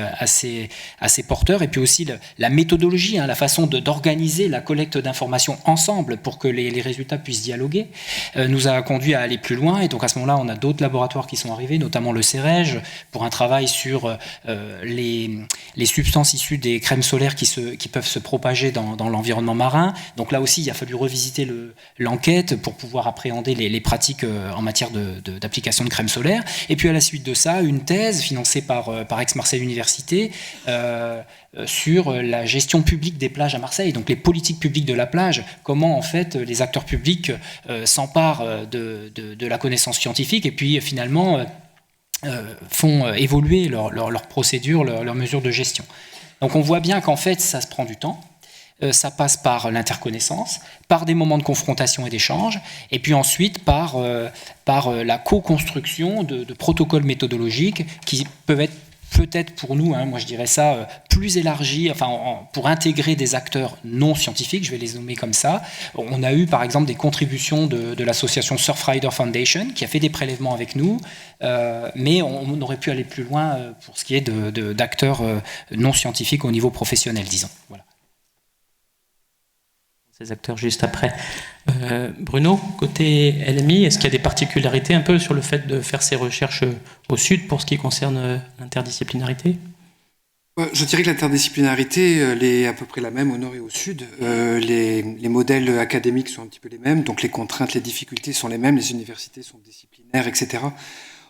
porteurs, et puis aussi la méthodologie, la façon d'organiser la collecte d'informations ensemble pour que les résultats puissent dialoguer, nous a conduit à aller plus loin. Et donc à ce moment-là, on a d'autres laboratoires qui sont arrivés, notamment le CEREG, pour un travail sur les substances issues des crèmes solaires qui peuvent se propager dans l'environnement marin. Donc là aussi, il a fallu revisiter l'enquête pour pouvoir appréhender les pratiques en matière d'application de crèmes solaires. Et puis à la suite de ça, une thèse financée par Aix-Marseille Université sur la gestion publique des plages à Marseille, donc les politiques publiques de la plage, comment en fait les acteurs publics s'emparent de la connaissance scientifique et puis finalement font évoluer leurs procédures, leurs mesures de gestion. Donc on voit bien qu'en fait ça se prend du temps. Ça passe par l'interconnaissance, par des moments de confrontation et d'échange, et puis ensuite par la co-construction de protocoles méthodologiques qui peuvent être peut-être pour nous, moi je dirais ça, plus élargis, pour intégrer des acteurs non scientifiques, je vais les nommer comme ça. On a eu par exemple des contributions de l'association Surfrider Foundation qui a fait des prélèvements avec nous, mais on aurait pu aller plus loin pour ce qui est d'acteurs non scientifiques au niveau professionnel, disons. Voilà. Ces acteurs juste après. Bruno, côté LMI, est-ce qu'il y a des particularités un peu sur le fait de faire ces recherches au sud pour ce qui concerne l'interdisciplinarité ? Je dirais que l'interdisciplinarité, elle est à peu près la même au nord et au sud. Les modèles académiques sont un petit peu les mêmes, donc les contraintes, les difficultés sont les mêmes, les universités sont disciplinaires, etc.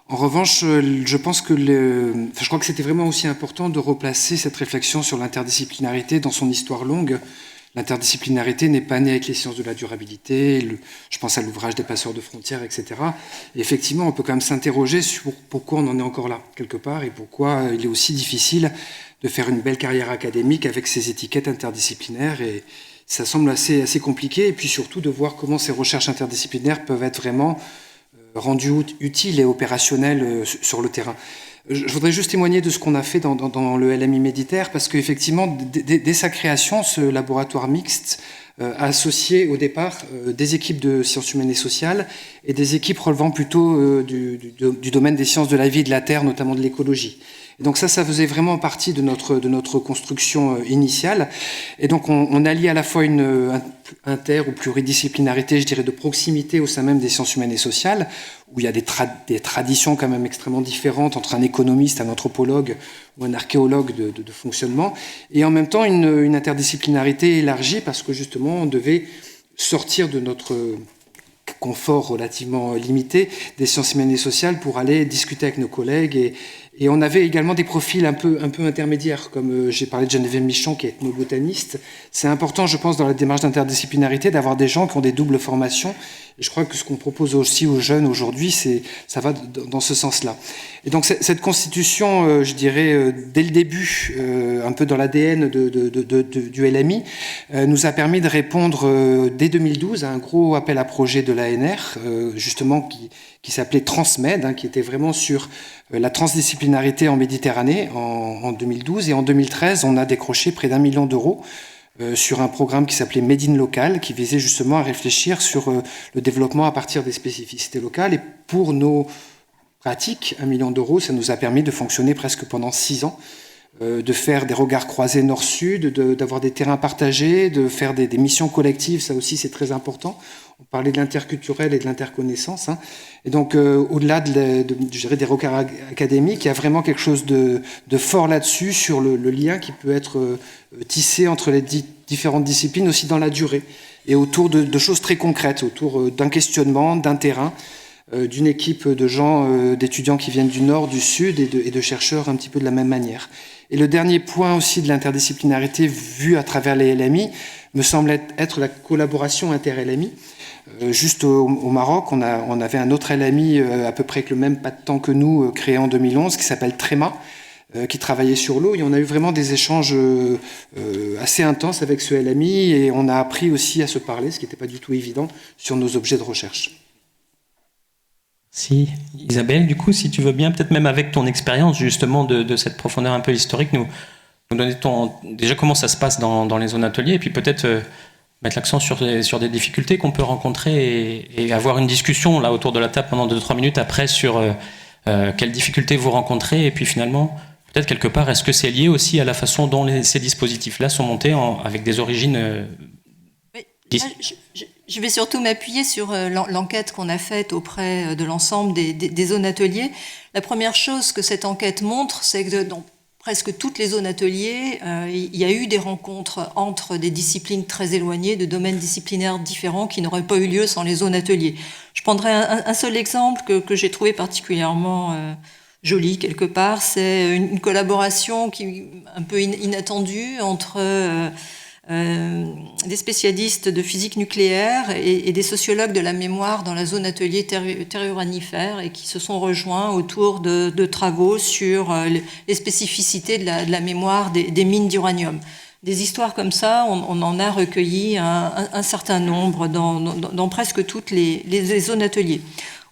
En revanche, je pense que je crois que c'était vraiment aussi important de replacer cette réflexion sur l'interdisciplinarité dans son histoire longue. L'interdisciplinarité n'est pas née avec les sciences de la durabilité, je pense à l'ouvrage des passeurs de frontières, etc. Et effectivement, on peut quand même s'interroger sur pourquoi on en est encore là, quelque part, et pourquoi il est aussi difficile de faire une belle carrière académique avec ces étiquettes interdisciplinaires. Et ça semble assez compliqué, et puis surtout de voir comment ces recherches interdisciplinaires peuvent être vraiment rendues utiles et opérationnelles sur le terrain. Je voudrais juste témoigner de ce qu'on a fait dans le LMI Méditerre, parce qu'effectivement, dès sa création, ce laboratoire mixte a associé au départ des équipes de sciences humaines et sociales et des équipes relevant plutôt du domaine des sciences de la vie et de la terre, notamment de l'écologie. Et donc ça faisait vraiment partie de notre construction initiale. Et donc on allie à la fois une inter- ou pluridisciplinarité, je dirais, de proximité au sein même des sciences humaines et sociales, où il y a des traditions quand même extrêmement différentes entre un économiste, un anthropologue ou un archéologue de fonctionnement, et en même temps une interdisciplinarité élargie, parce que justement on devait sortir de notre confort relativement limité des sciences humaines et sociales pour aller discuter avec nos collègues Et on avait également des profils un peu intermédiaires, comme j'ai parlé de Geneviève Michon, qui est ethnobotaniste. C'est important, je pense, dans la démarche d'interdisciplinarité, d'avoir des gens qui ont des doubles formations. Et je crois que ce qu'on propose aussi aux jeunes aujourd'hui, ça va dans ce sens-là. Et donc cette constitution, je dirais, dès le début, un peu dans l'ADN du LMI, nous a permis de répondre dès 2012 à un gros appel à projet de l'ANR, justement qui s'appelait Transmed, qui était vraiment sur la transdisciplinarité en Méditerranée en 2012. Et en 2013, on a décroché près d'1 million d'euros sur un programme qui s'appelait Made in Local, qui visait justement à réfléchir sur le développement à partir des spécificités locales. Et pour nos pratiques, 1 million d'euros, ça nous a permis de fonctionner presque pendant 6 ans, de faire des regards croisés nord-sud, d'avoir des terrains partagés, de faire des missions collectives, ça aussi c'est très important. On parlait de l'interculturel et de l'interconnaissance. Et donc, au-delà je dirais des regards académiques, il y a vraiment quelque chose de fort là-dessus, sur le lien qui peut être tissé entre les différentes disciplines, aussi dans la durée, et autour de choses très concrètes, autour d'un questionnement, d'un terrain, d'une équipe de gens, d'étudiants qui viennent du nord, du sud, et de chercheurs un petit peu de la même manière. Et le dernier point aussi de l'interdisciplinarité vu à travers les LMI me semble être la collaboration inter-LMI. Juste au Maroc, on avait un autre LMI à peu près avec le même pas de temps que nous, créé en 2011, qui s'appelle Tréma, qui travaillait sur l'eau. Et on a eu vraiment des échanges assez intenses avec ce LMI, et on a appris aussi à se parler, ce qui n'était pas du tout évident, sur nos objets de recherche. Si, Isabelle, du coup, si tu veux bien, peut-être même avec ton expérience justement de cette profondeur un peu historique, nous donner déjà comment ça se passe dans les zones ateliers, et puis peut-être mettre l'accent sur des difficultés qu'on peut rencontrer, et avoir une discussion là autour de la table pendant 2-3 minutes après sur quelles difficultés vous rencontrez, et puis finalement, peut-être quelque part, est-ce que c'est lié aussi à la façon dont ces dispositifs-là sont montés avec des origines Je vais surtout m'appuyer sur l'enquête qu'on a faite auprès de l'ensemble des zones ateliers. La première chose que cette enquête montre, c'est que dans presque toutes les zones ateliers, il y a eu des rencontres entre des disciplines très éloignées, de domaines disciplinaires différents qui n'auraient pas eu lieu sans les zones ateliers. Je prendrai un seul exemple que j'ai trouvé particulièrement joli quelque part. C'est une collaboration un peu inattendue entre des spécialistes de physique nucléaire et des sociologues de la mémoire dans la zone atelier terre-uranifère, et qui se sont rejoints autour de travaux sur les spécificités de la mémoire des mines d'uranium. Des histoires comme ça, on en a recueilli un certain nombre dans presque toutes les zones ateliers.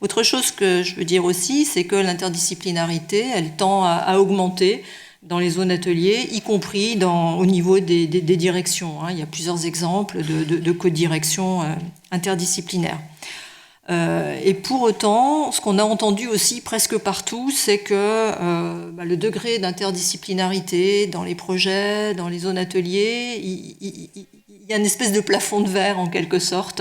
Autre chose que je veux dire aussi, c'est que l'interdisciplinarité, elle tend à augmenter dans les zones ateliers, y compris au niveau des directions. Il y a plusieurs exemples de codirection interdisciplinaire. Et pour autant, ce qu'on a entendu aussi presque partout, c'est que le degré d'interdisciplinarité dans les projets, dans les zones ateliers, il y a une espèce de plafond de verre en quelque sorte.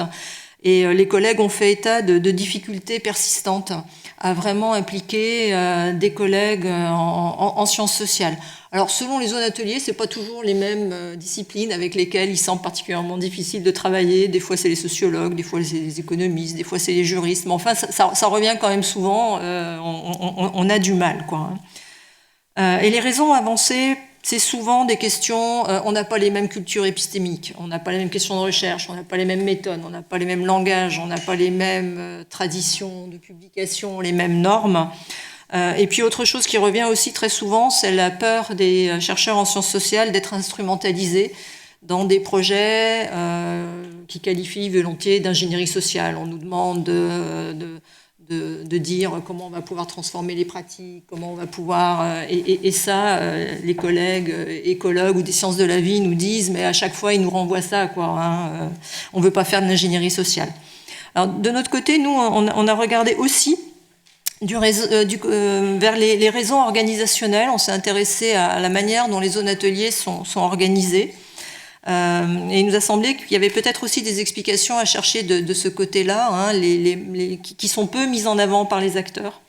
Et les collègues ont fait état de difficultés persistantes à vraiment impliquer des collègues en sciences sociales. Alors, selon les zones ateliers, c'est pas toujours les mêmes disciplines avec lesquelles il semble particulièrement difficile de travailler. Des fois, c'est les sociologues, des fois, c'est les économistes, des fois, c'est les juristes. Mais enfin, ça revient quand même souvent. On a du mal, quoi. Et les raisons avancées, c'est souvent des questions, on n'a pas les mêmes cultures épistémiques, on n'a pas les mêmes questions de recherche, on n'a pas les mêmes méthodes, on n'a pas les mêmes langages, on n'a pas les mêmes traditions de publication, les mêmes normes. Et puis autre chose qui revient aussi très souvent, c'est la peur des chercheurs en sciences sociales d'être instrumentalisés dans des projets qui qualifient volontiers d'ingénierie sociale. On nous demande de dire comment on va pouvoir transformer les pratiques, comment on va pouvoir... Et ça, les collègues écologues ou des sciences de la vie nous disent, mais à chaque fois, ils nous renvoient ça, quoi. On ne veut pas faire de l'ingénierie sociale. Alors, de notre côté, nous, on a regardé aussi vers les raisons organisationnelles. On s'est intéressé à la manière dont les zones ateliers sont organisées. Et il nous a semblé qu'il y avait peut-être aussi des explications à chercher de ce côté-là, qui sont peu mises en avant par les acteurs,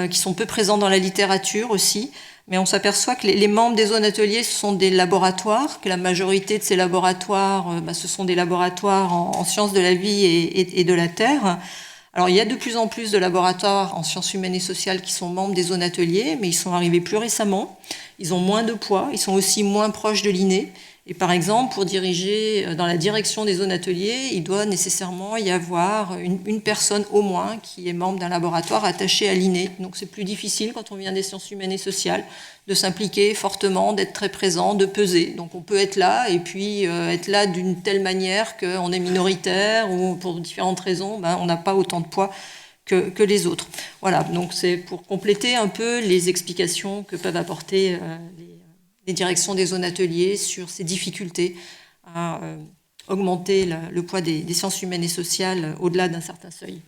qui sont peu présents dans la littérature aussi. Mais on s'aperçoit que les membres des zones ateliers, ce sont des laboratoires, que la majorité de ces laboratoires, ce sont des laboratoires en sciences de la vie et de la terre, Alors, il y a de plus en plus de laboratoires en sciences humaines et sociales qui sont membres des zones ateliers, mais ils sont arrivés plus récemment. Ils ont moins de poids, ils sont aussi moins proches de l'INE. Et par exemple, pour diriger dans la direction des zones ateliers, il doit nécessairement y avoir une personne au moins qui est membre d'un laboratoire attaché à l'INE. Donc c'est plus difficile quand on vient des sciences humaines et sociales de s'impliquer fortement, d'être très présent, de peser. Donc on peut être là et puis être là d'une telle manière qu'on est minoritaire ou pour différentes raisons, on n'a pas autant de poids que les autres. Voilà, donc c'est pour compléter un peu les explications que peuvent apporter les directions des zones ateliers sur ces difficultés à augmenter le poids des sciences humaines et sociales au-delà d'un certain seuil.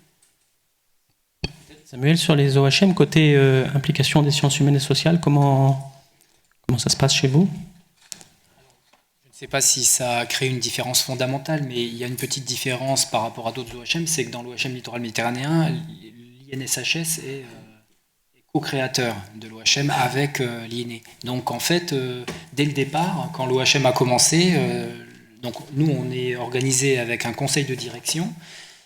Samuel, sur les OHM, côté implication des sciences humaines et sociales, comment ça se passe chez vous ? Je ne sais pas si ça crée une différence fondamentale, mais il y a une petite différence par rapport à d'autres OHM, c'est que dans l'OHM littoral méditerranéen, l'INSHS est co-créateur de l'OHM avec l'INE. Donc en fait, dès le départ, quand l'OHM a commencé, donc nous on est organisé avec un conseil de direction.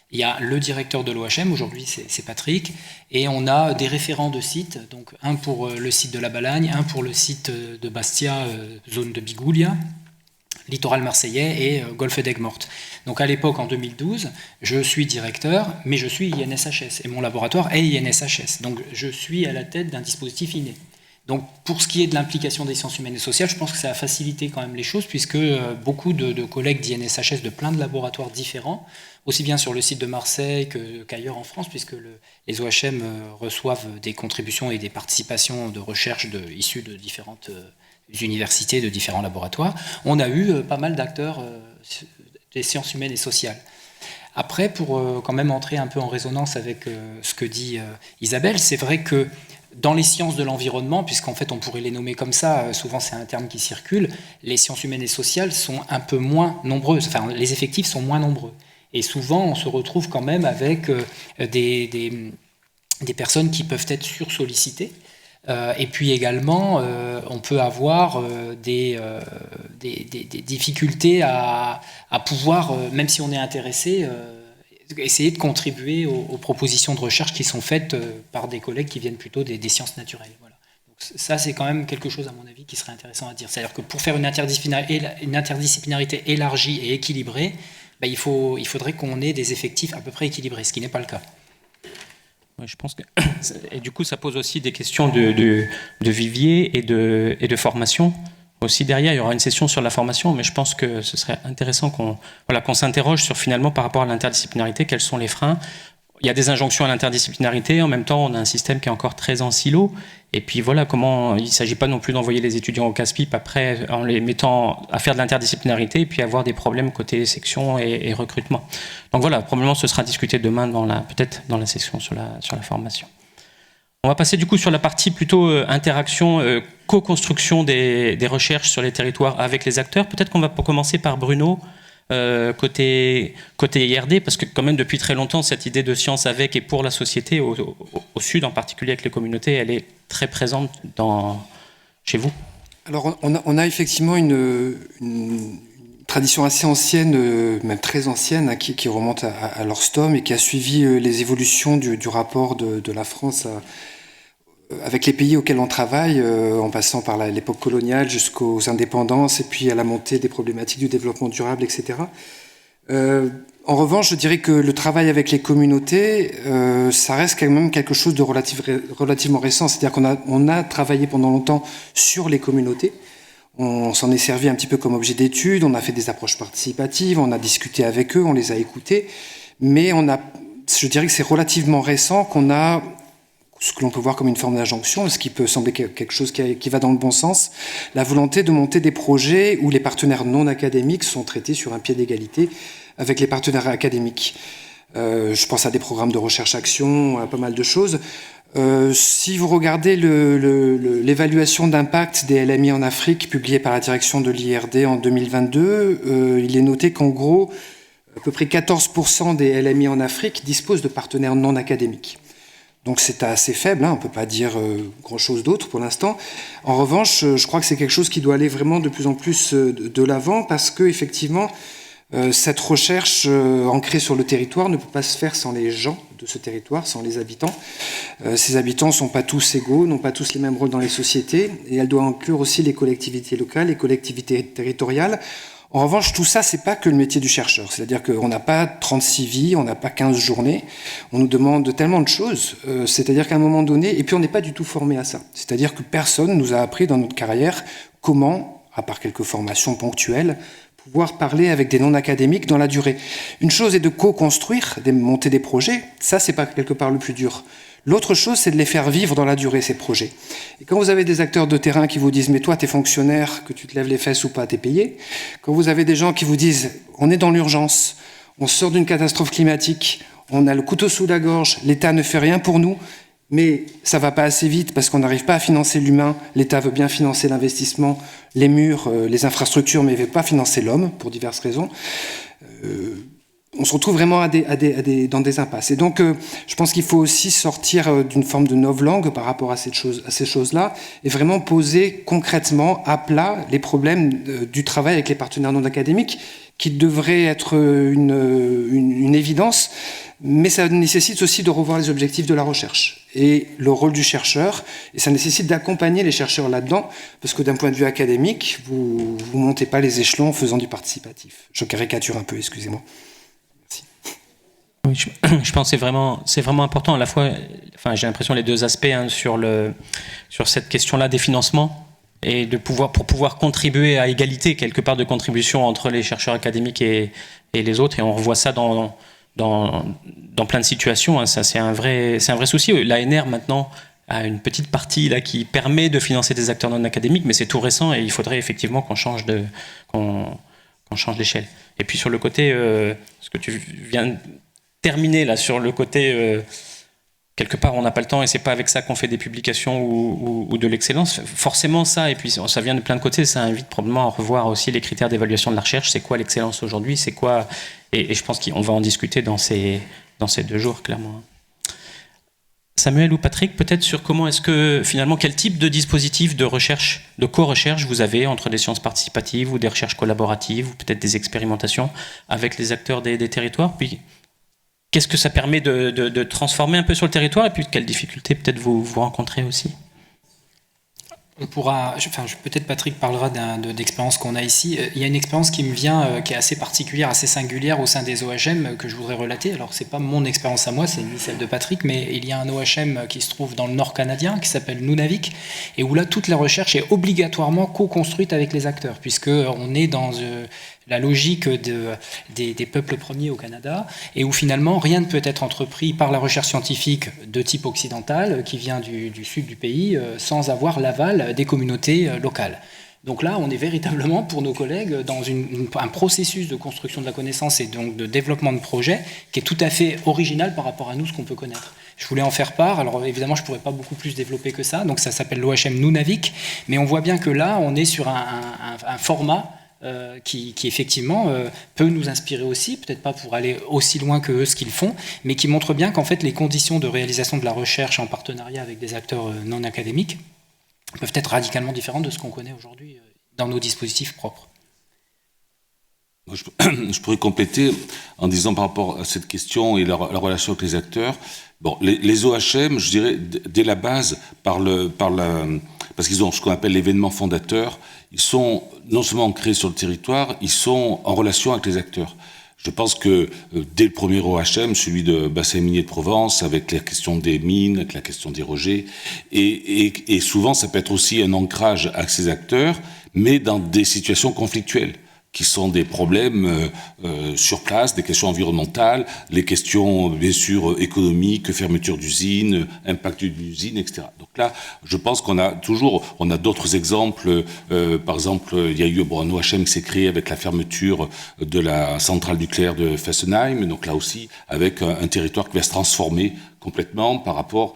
Il y a le directeur de l'OHM, aujourd'hui c'est Patrick, et on a des référents de sites, donc un pour le site de la Balagne, un pour le site de Bastia, zone de Bigoulia, littoral marseillais et golfe d'Aigues-Mortes. Donc à l'époque, en 2012, je suis directeur, mais je suis INSHS, et mon laboratoire est INSHS. Donc je suis à la tête d'un dispositif INE. Donc pour ce qui est de l'implication des sciences humaines et sociales, je pense que ça a facilité quand même les choses, puisque beaucoup de collègues d'INSHS de plein de laboratoires différents, aussi bien sur le site de Marseille qu'ailleurs en France, puisque les OHM reçoivent des contributions et des participations de recherche issues de différentes universités, de différents laboratoires, on a eu pas mal d'acteurs des sciences humaines et sociales. Après, pour quand même entrer un peu en résonance avec ce que dit Isabelle, c'est vrai que dans les sciences de l'environnement, puisqu'en fait on pourrait les nommer comme ça, souvent c'est un terme qui circule, les sciences humaines et sociales sont un peu moins nombreuses, enfin les effectifs sont moins nombreux. Et souvent on se retrouve quand même avec des personnes qui peuvent être sursollicitées. Et puis également, on peut avoir des difficultés à pouvoir, même si on est intéressé, essayer de contribuer aux propositions de recherche qui sont faites par des collègues qui viennent plutôt des sciences naturelles. Voilà. Donc ça, c'est quand même quelque chose, à mon avis, qui serait intéressant à dire. C'est-à-dire que pour faire une interdisciplinarité élargie et équilibrée, il faudrait qu'on ait des effectifs à peu près équilibrés, ce qui n'est pas le cas. Oui, je pense que et du coup, ça pose aussi des questions de vivier et de formation. Aussi derrière, il y aura une session sur la formation, mais je pense que ce serait intéressant qu'on s'interroge sur finalement par rapport à l'interdisciplinarité, quels sont les freins. Il y a des injonctions à l'interdisciplinarité, en même temps on a un système qui est encore très en silo, et puis voilà comment il ne s'agit pas non plus d'envoyer les étudiants au casse-pipe après en les mettant à faire de l'interdisciplinarité et puis avoir des problèmes côté section et recrutement. Donc voilà, probablement ce sera discuté demain peut-être dans la session sur la formation. On va passer du coup sur la partie plutôt interaction, co-construction des recherches sur les territoires avec les acteurs. Peut-être qu'on va commencer par Bruno, côté IRD, parce que quand même depuis très longtemps, cette idée de science avec et pour la société, au Sud en particulier avec les communautés, elle est très présente chez vous. Alors on a effectivement une tradition assez ancienne, même très ancienne, qui remonte à l'Orstom et qui a suivi les évolutions du rapport de la France avec les pays auxquels on travaille, en passant par l'époque coloniale jusqu'aux indépendances et puis à la montée des problématiques du développement durable, etc. En revanche, je dirais que le travail avec les communautés, ça reste quand même quelque chose de relativement récent. C'est-à-dire qu'on a travaillé pendant longtemps sur les communautés. On s'en est servi un petit peu comme objet d'étude, on a fait des approches participatives, on a discuté avec eux, on les a écoutés, mais je dirais que c'est relativement récent qu'on a ce que l'on peut voir comme une forme d'injonction, ce qui peut sembler quelque chose qui va dans le bon sens, la volonté de monter des projets où les partenaires non académiques sont traités sur un pied d'égalité avec les partenaires académiques. Je pense à des programmes de recherche-action, à pas mal de choses. Si vous regardez l'évaluation d'impact des LMI en Afrique publiée par la direction de l'IRD en 2022, il est noté qu'en gros, à peu près 14% des LMI en Afrique disposent de partenaires non académiques. Donc c'est assez faible, on ne peut pas dire grand-chose d'autre pour l'instant. En revanche, je crois que c'est quelque chose qui doit aller vraiment de plus en plus de l'avant parce qu'effectivement, Cette recherche ancrée sur le territoire ne peut pas se faire sans les gens de ce territoire, sans les habitants. Ces habitants ne sont pas tous égaux, n'ont pas tous les mêmes rôles dans les sociétés, et elle doit inclure aussi les collectivités locales, les collectivités territoriales. En revanche, tout ça, c'est pas que le métier du chercheur. C'est-à-dire qu'on n'a pas 36 vies, on n'a pas 15 journées. On nous demande tellement de choses. C'est-à-dire qu'à un moment donné, et puis on n'est pas du tout formé à ça. C'est-à-dire que personne nous a appris dans notre carrière comment, à part quelques formations ponctuelles, pouvoir parler avec des non-académiques dans la durée. Une chose est de co-construire, de monter des projets. Ça, c'est pas quelque part le plus dur. L'autre chose, c'est de les faire vivre dans la durée, ces projets. Et quand vous avez des acteurs de terrain qui vous disent « mais toi, t'es fonctionnaire, que tu te lèves les fesses ou pas, t'es payé », quand vous avez des gens qui vous disent « on est dans l'urgence, on sort d'une catastrophe climatique, on a le couteau sous la gorge, l'État ne fait rien pour nous, mais ça va pas assez vite parce qu'on n'arrive pas à financer l'humain, l'État veut bien financer l'investissement, les murs, les infrastructures, mais il ne veut pas financer l'homme, pour diverses raisons », on se retrouve vraiment dans des impasses. Et donc, je pense qu'il faut aussi sortir d'une forme de novlangue par rapport à ces choses-là et vraiment poser concrètement à plat les problèmes du travail avec les partenaires non académiques, qui devraient être une évidence, mais ça nécessite aussi de revoir les objectifs de la recherche et le rôle du chercheur, et ça nécessite d'accompagner les chercheurs là-dedans, parce que d'un point de vue académique, vous montez pas les échelons en faisant du participatif. Je caricature un peu, excusez-moi. Oui, je pense que c'est vraiment important à la fois. Enfin, j'ai l'impression les deux aspects sur cette question-là des financements et pour pouvoir contribuer à égalité quelque part de contribution entre les chercheurs académiques et les autres. Et on revoit ça dans plein de situations. Hein. Ça, c'est un vrai souci. L'ANR maintenant a une petite partie là qui permet de financer des acteurs non académiques, mais c'est tout récent et il faudrait effectivement qu'on change d'échelle. Et puis sur le côté, ce que tu viens terminer là sur le côté quelque part on n'a pas le temps et c'est pas avec ça qu'on fait des publications ou de l'excellence, forcément ça, et puis ça vient de plein de côtés, ça invite probablement à revoir aussi les critères d'évaluation de la recherche. C'est quoi l'excellence aujourd'hui, c'est quoi, et je pense qu'on va en discuter dans ces 2 jours clairement. Samuel ou Patrick, peut-être sur comment est-ce que finalement quel type de dispositif de recherche, de co-recherche vous avez entre des sciences participatives ou des recherches collaboratives ou peut-être des expérimentations avec les acteurs des territoires, puis qu'est-ce que ça permet de transformer un peu sur le territoire, et puis quelles difficultés peut-être vous rencontrez aussi? On pourra, peut-être Patrick parlera d'expérience qu'on a ici. Il y a une expérience qui me vient, qui est assez particulière, assez singulière au sein des OHM que je voudrais relater. Alors c'est pas mon expérience à moi, c'est ni celle de Patrick, mais il y a un OHM qui se trouve dans le nord canadien, qui s'appelle Nunavik, et où là toute la recherche est obligatoirement co-construite avec les acteurs, puisque on est dans la logique des peuples premiers au Canada, et où finalement rien ne peut être entrepris par la recherche scientifique de type occidental, qui vient du sud du pays, sans avoir l'aval des communautés locales. Donc là, on est véritablement, pour nos collègues, dans un processus de construction de la connaissance et donc de développement de projets qui est tout à fait original par rapport à nous, ce qu'on peut connaître. Je voulais en faire part, alors évidemment je ne pourrais pas beaucoup plus développer que ça, donc ça s'appelle l'OHM Nunavik, mais on voit bien que là, on est sur un format qui effectivement peut nous inspirer aussi, peut-être pas pour aller aussi loin que eux ce qu'ils font, mais qui montre bien qu'en fait les conditions de réalisation de la recherche en partenariat avec des acteurs non académiques peuvent être radicalement différentes de ce qu'on connaît aujourd'hui dans nos dispositifs propres. Je pourrais compléter en disant par rapport à cette question et la relation avec les acteurs. Bon, les OHM, je dirais, dès la base, parce qu'ils ont ce qu'on appelle l'événement fondateur, ils sont non seulement ancrés sur le territoire, ils sont en relation avec les acteurs. Je pense que dès le premier OHM, celui de bassin minier de Provence, avec la question des mines, avec la question des rejets, et souvent ça peut être aussi un ancrage avec ces acteurs, mais dans des situations conflictuelles, qui sont des problèmes sur place, des questions environnementales, les questions bien sûr économiques, fermeture d'usines, impact d'une usine, etc. Donc là, je pense qu'on a d'autres exemples. Par exemple, il y a eu un OHM qui s'est créé avec la fermeture de la centrale nucléaire de Fessenheim, donc là aussi avec un territoire qui va se transformer complètement par rapport,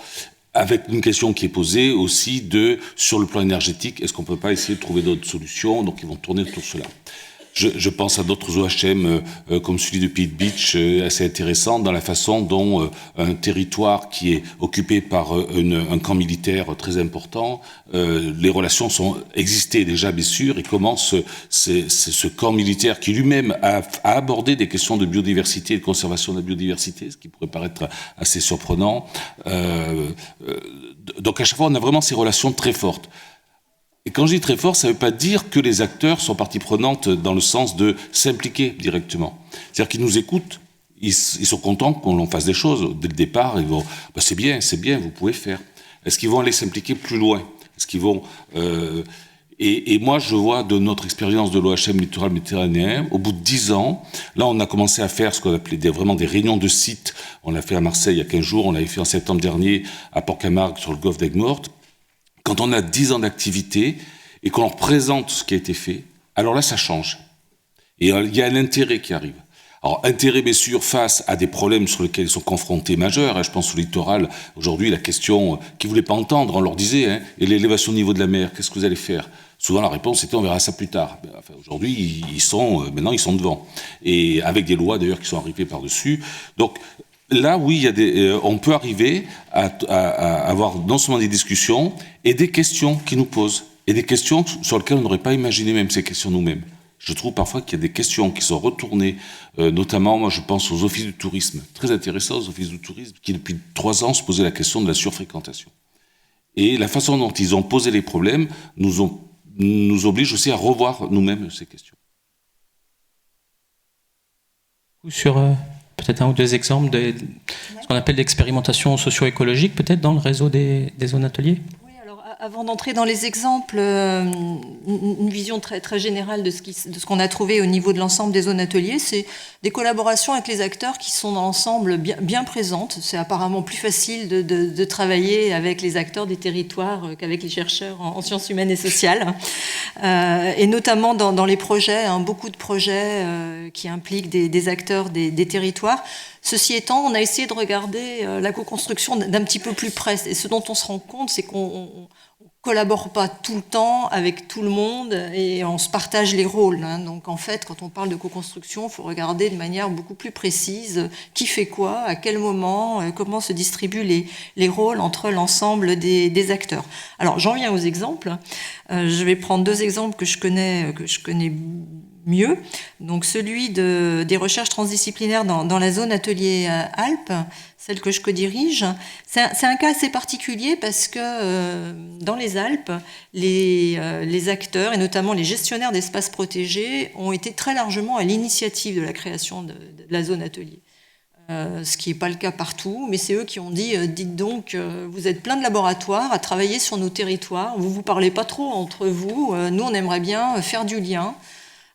avec une question qui est posée aussi sur le plan énergétique, est-ce qu'on ne peut pas essayer de trouver d'autres solutions? Donc ils vont tourner autour de cela. Je pense à d'autres OHM comme celui de Pete Beach, assez intéressant dans la façon dont un territoire qui est occupé par un camp militaire très important, les relations existaient déjà bien sûr, et comment ce camp militaire qui lui-même a abordé des questions de biodiversité et de conservation de la biodiversité, ce qui pourrait paraître assez surprenant. Donc à chaque fois on a vraiment ces relations très fortes. Et quand je dis très fort, ça ne veut pas dire que les acteurs sont partie prenante dans le sens de s'impliquer directement. C'est-à-dire qu'ils nous écoutent, ils sont contents qu'on fasse des choses. Dès le départ, ils vont bah, c'est bien, vous pouvez faire. Est-ce qu'ils vont aller s'impliquer plus loin? Est-ce qu'ils vont et moi, je vois de notre expérience de l'OHM littoral méditerranéen, au bout de 10 ans, là, on a commencé à faire ce qu'on appelait vraiment des réunions de sites. On l'a fait à Marseille il y a 15 jours, on l'avait fait en septembre dernier à Port-Camargue sur le golfe d'Aigues-Mortes. Quand on a 10 ans d'activité et qu'on leur présente ce qui a été fait, alors là, ça change. Et il y a un intérêt qui arrive. Alors, intérêt, bien sûr, face à des problèmes sur lesquels ils sont confrontés majeurs. Je pense au littoral. Aujourd'hui, la question qu'ils ne voulaient pas entendre, on leur disait, et l'élévation au niveau de la mer, qu'est-ce que vous allez faire? Souvent, la réponse était, on verra ça plus tard. Enfin, aujourd'hui, maintenant, ils sont devant. Et avec des lois, d'ailleurs, qui sont arrivées par-dessus. Donc, là, oui, on peut arriver à avoir non seulement des discussions et des questions qui nous posent, et des questions sur lesquelles on n'aurait pas imaginé même ces questions nous-mêmes. Je trouve parfois qu'il y a des questions qui sont retournées, notamment, moi je pense aux offices du tourisme, très intéressants aux offices du tourisme, qui depuis 3 ans se posaient la question de la surfréquentation. Et la façon dont ils ont posé les problèmes nous oblige aussi à revoir nous-mêmes ces questions. Sur peut-être un ou deux exemples de ce qu'on appelle l'expérimentation socio-écologique, peut-être dans le réseau des zones ateliers. Oui, alors avant d'entrer dans les exemples, une vision très, très générale de ce qu'on a trouvé au niveau de l'ensemble des zones ateliers, c'est des collaborations avec les acteurs qui sont dans l'ensemble bien présentes. C'est apparemment plus facile de travailler avec les acteurs des territoires qu'avec les chercheurs en sciences humaines et sociales. Et notamment dans les projets, beaucoup de projets qui impliquent des acteurs des territoires. Ceci étant, on a essayé de regarder la co-construction d'un petit peu plus près. Et ce dont on se rend compte, c'est qu'on collabore pas tout le temps avec tout le monde et on se partage les rôles. Donc en fait, quand on parle de co-construction, il faut regarder de manière beaucoup plus précise qui fait quoi, à quel moment, comment se distribuent les rôles entre l'ensemble des acteurs. Alors j'en viens aux exemples. Je vais prendre 2 exemples que je connais mieux. Donc celui des recherches transdisciplinaires dans la zone atelier Alpes, celle que je co-dirige. C'est un cas assez particulier parce que dans les Alpes, les acteurs et notamment les gestionnaires d'espaces protégés ont été très largement à l'initiative de la création de la zone atelier. Ce qui n'est pas le cas partout, mais c'est eux qui ont dit dites donc, vous êtes plein de laboratoires à travailler sur nos territoires, vous ne vous parlez pas trop entre vous, nous on aimerait bien faire du lien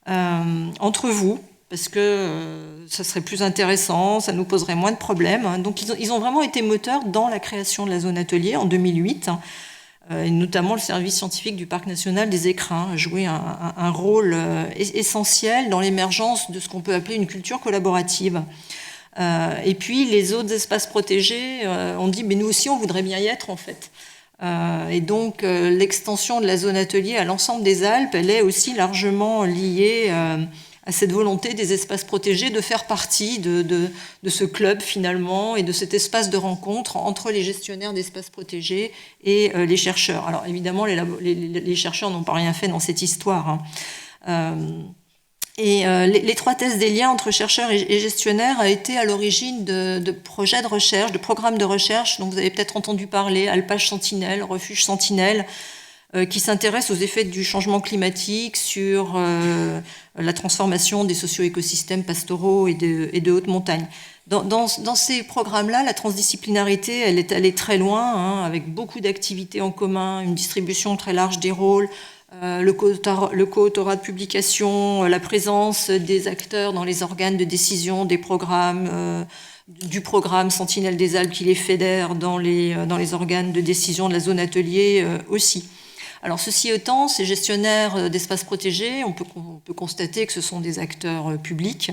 entre vous, parce que ça serait plus intéressant, ça nous poserait moins de problèmes. Donc ils ont vraiment été moteurs dans la création de la zone atelier en 2008, et notamment le service scientifique du Parc national des Écrins a joué un rôle essentiel dans l'émergence de ce qu'on peut appeler une culture collaborative. Et puis les autres espaces protégés ont dit mais nous aussi on voudrait bien y être en fait. Et donc l'extension de la zone atelier à l'ensemble des Alpes, elle est aussi largement liée à cette volonté des espaces protégés de faire partie de ce club finalement et de cet espace de rencontre entre les gestionnaires d'espaces protégés et les chercheurs. Alors évidemment les chercheurs n'ont pas rien fait dans cette histoire. Et l'étroitesse des liens entre chercheurs et gestionnaires a été à l'origine de projets de recherche, de programmes de recherche dont vous avez peut-être entendu parler, Alpage Sentinelle, Refuge Sentinelle, qui s'intéressent aux effets du changement climatique sur la transformation des socio-écosystèmes pastoraux et de haute montagne. Dans ces programmes-là, la transdisciplinarité, elle est allée très loin, avec beaucoup d'activités en commun, une distribution très large des rôles, le co-autorat de publication, la présence des acteurs dans les organes de décision des programmes, du programme Sentinelle des Alpes qui les fédère dans les organes de décision de la zone atelier aussi. Alors ceci étant, ces gestionnaires d'espaces protégés, on peut constater que ce sont des acteurs publics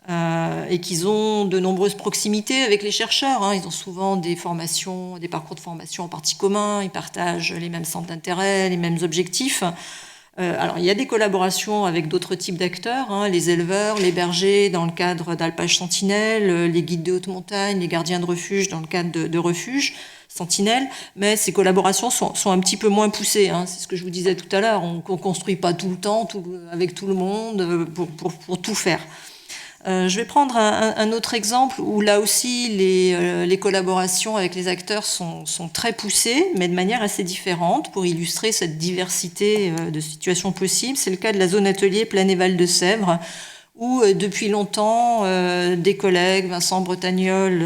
et qu'ils ont de nombreuses proximités avec les chercheurs. Ils ont souvent des parcours de formation en partie communs, ils partagent les mêmes centres d'intérêt, les mêmes objectifs. Alors, il y a des collaborations avec d'autres types d'acteurs, hein, les éleveurs, les bergers dans le cadre d'Alpage Sentinelle, les guides de haute montagne, les gardiens de refuge dans le cadre de refuge Sentinelle, mais ces collaborations sont un petit peu moins poussées. Hein. C'est ce que je vous disais tout à l'heure, on ne construit pas tout le temps avec tout le monde pour tout faire. Je vais prendre un autre exemple où là aussi les collaborations avec les acteurs sont très poussées, mais de manière assez différente pour illustrer cette diversité de situations possibles. C'est le cas de la zone atelier Plaine-et-Val de Sèvres, où depuis longtemps des collègues, Vincent Bretagnol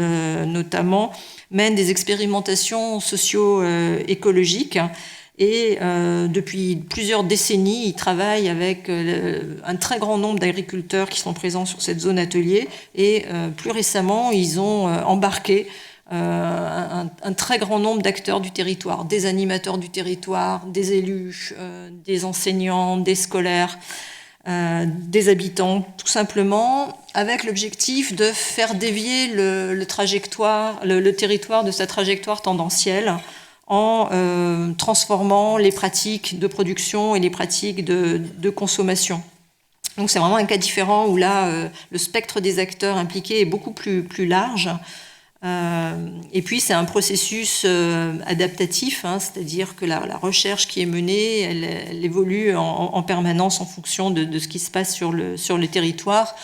notamment, mènent des expérimentations socio-écologiques. Et depuis plusieurs décennies, ils travaillent avec un très grand nombre d'agriculteurs qui sont présents sur cette zone atelier. Et plus récemment, ils ont embarqué un très grand nombre d'acteurs du territoire, des animateurs du territoire, des élus, des enseignants, des scolaires, des habitants, tout simplement, avec l'objectif de faire dévier le territoire de sa trajectoire tendancielle, en transformant les pratiques de production et les pratiques de consommation. Donc c'est vraiment un cas différent où là, le spectre des acteurs impliqués est beaucoup plus large. Et puis c'est un processus adaptatif, hein, c'est-à-dire que la recherche qui est menée, elle évolue en permanence en fonction de ce qui se passe sur le territoire.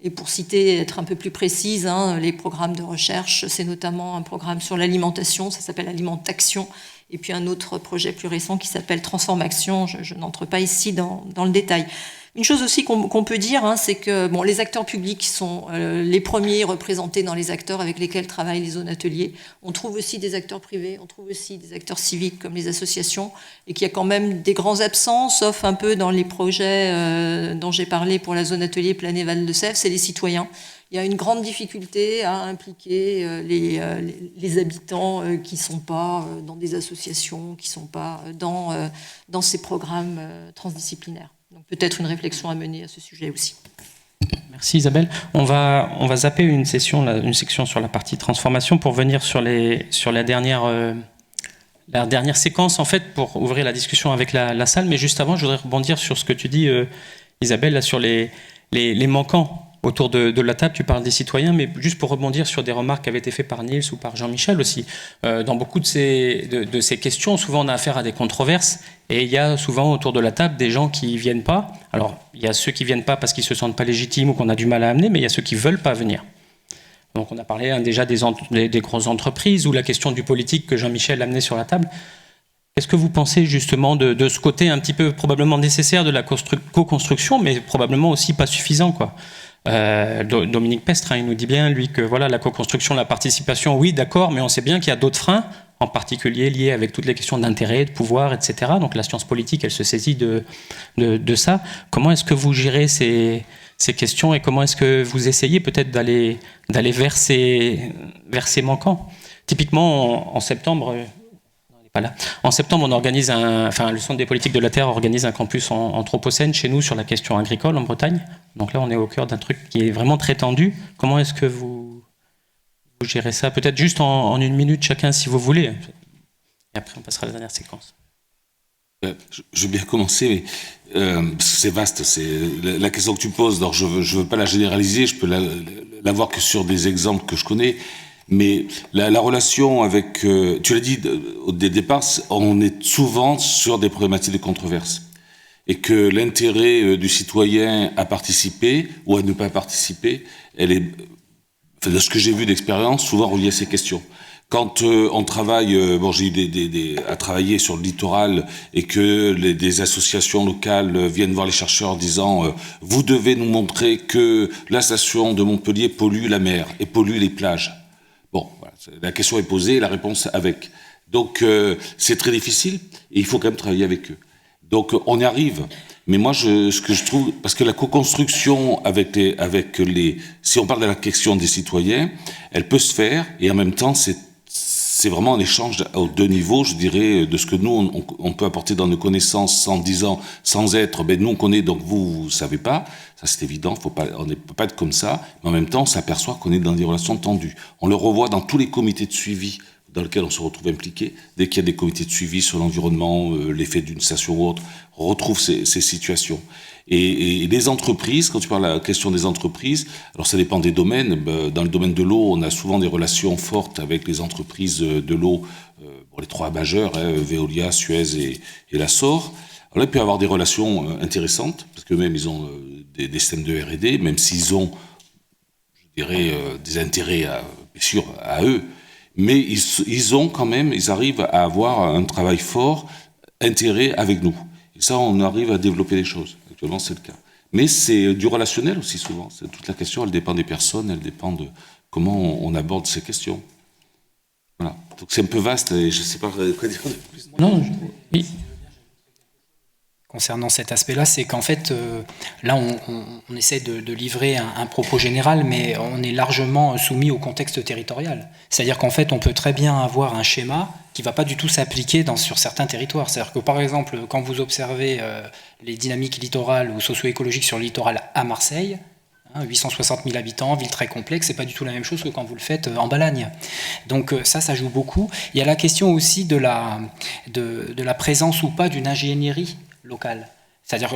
Et pour citer, être un peu plus précise, hein, les programmes de recherche, c'est notamment un programme sur l'alimentation, ça s'appelle Alimentation, et puis un autre projet plus récent qui s'appelle Transformation, je n'entre pas ici dans le détail. Une chose aussi qu'on peut dire, hein, c'est que les acteurs publics sont les premiers représentés dans les acteurs avec lesquels travaillent les zones ateliers. On trouve aussi des acteurs privés, on trouve aussi des acteurs civiques comme les associations, et qu'il y a quand même des grands absents, sauf un peu dans les projets dont j'ai parlé pour la zone atelier Plaine-et-Val de Sèvres, c'est les citoyens. Il y a une grande difficulté à impliquer les habitants qui ne sont pas dans des associations, qui ne sont pas dans ces programmes transdisciplinaires. Donc peut-être une réflexion à mener à ce sujet aussi. Merci Isabelle. On va zapper une section sur la partie transformation pour venir sur la dernière séquence en fait pour ouvrir la discussion avec la salle. Mais juste avant, je voudrais rebondir sur ce que tu dis, Isabelle, là, sur les manquants. Autour de la table, tu parles des citoyens, mais juste pour rebondir sur des remarques qui avaient été faites par Niels ou par Jean-Michel aussi. Dans beaucoup de ces questions, souvent on a affaire à des controverses et il y a souvent autour de la table des gens qui ne viennent pas. Alors, il y a ceux qui ne viennent pas parce qu'ils ne se sentent pas légitimes ou qu'on a du mal à amener, mais il y a ceux qui ne veulent pas venir. Donc on a parlé déjà des grosses entreprises ou la question du politique que Jean-Michel a amené sur la table. Qu'est-ce que vous pensez justement de ce côté un petit peu probablement nécessaire de la co-construction, mais probablement aussi pas suffisant, quoi. Dominique Pestre, hein, il nous dit bien, lui, que voilà, la co-construction, la participation, oui, d'accord, mais on sait bien qu'il y a d'autres freins, en particulier liés avec toutes les questions d'intérêt, de pouvoir, etc. Donc la science politique, elle se saisit de ça. Comment est-ce que vous gérez ces questions et comment est-ce que vous essayez peut-être d'aller vers ces manquants? Typiquement, en septembre... Voilà. En septembre, on organise le Centre des politiques de la Terre organise un campus en Anthropocène chez nous sur la question agricole en Bretagne. Donc là, on est au cœur d'un truc qui est vraiment très tendu. Comment est-ce que vous gérez ça? Peut-être juste en une minute chacun, si vous voulez. Et après, on passera à la dernière séquence. Je veux bien commencer, parce que c'est vaste. C'est la question que tu poses. Alors, je veux pas la généraliser. Je peux la voir que sur des exemples que je connais. Mais la relation avec, tu l'as dit au départ, on est souvent sur des problématiques de controverse. Et que l'intérêt du citoyen à participer ou à ne pas participer, elle est, de ce que j'ai vu d'expérience, souvent reliée à ces questions. Quand on travaille, j'ai eu à travailler sur le littoral et que des associations locales viennent voir les chercheurs en disant vous devez nous montrer que la station de Montpellier pollue la mer et pollue les plages. Bon, voilà, la question est posée, la réponse avec. Donc c'est très difficile et il faut quand même travailler avec eux. Donc on y arrive. Mais moi, ce que je trouve, parce que la co-construction avec les, si on parle de la question des citoyens, elle peut se faire et en même temps c'est vraiment un échange aux deux niveaux, je dirais, de ce que nous on peut apporter dans nos connaissances sans être, nous on connaît donc vous savez pas. Ça, c'est évident, on ne peut pas être comme ça, mais en même temps, on s'aperçoit qu'on est dans des relations tendues. On le revoit dans tous les comités de suivi dans lequel on se retrouve impliqué. Dès qu'il y a des comités de suivi sur l'environnement, l'effet d'une station ou autre, on retrouve ces situations. Et les entreprises, quand tu parles de la question des entreprises, alors ça dépend des domaines. Dans le domaine de l'eau, on a souvent des relations fortes avec les entreprises de l'eau, les trois majeurs, Veolia, Suez et la SOR. Alors là, il peut y avoir des relations intéressantes, parce que même ils ont des systèmes de R&D, même s'ils ont, je dirais, des intérêts, bien sûr, à eux, mais ils ont quand même, ils arrivent à avoir un travail fort, intérêt avec nous. Et ça, on arrive à développer des choses. Actuellement, c'est le cas. Mais c'est du relationnel aussi, souvent. C'est toute la question, elle dépend des personnes, elle dépend de comment on aborde ces questions. Voilà. Donc c'est un peu vaste, et je ne sais pas quoi dire de plus. Non, oui. Concernant cet aspect-là, c'est qu'en fait, là, on essaie de livrer un propos général, mais on est largement soumis au contexte territorial. C'est-à-dire qu'en fait, on peut très bien avoir un schéma qui ne va pas du tout s'appliquer sur certains territoires. C'est-à-dire que, par exemple, quand vous observez les dynamiques littorales ou socio-écologiques sur le littoral à Marseille, 860 000 habitants, ville très complexe, c'est pas du tout la même chose que quand vous le faites en Balagne. Donc ça joue beaucoup. Il y a la question aussi de la présence ou pas d'une ingénierie locale. C'est-à-dire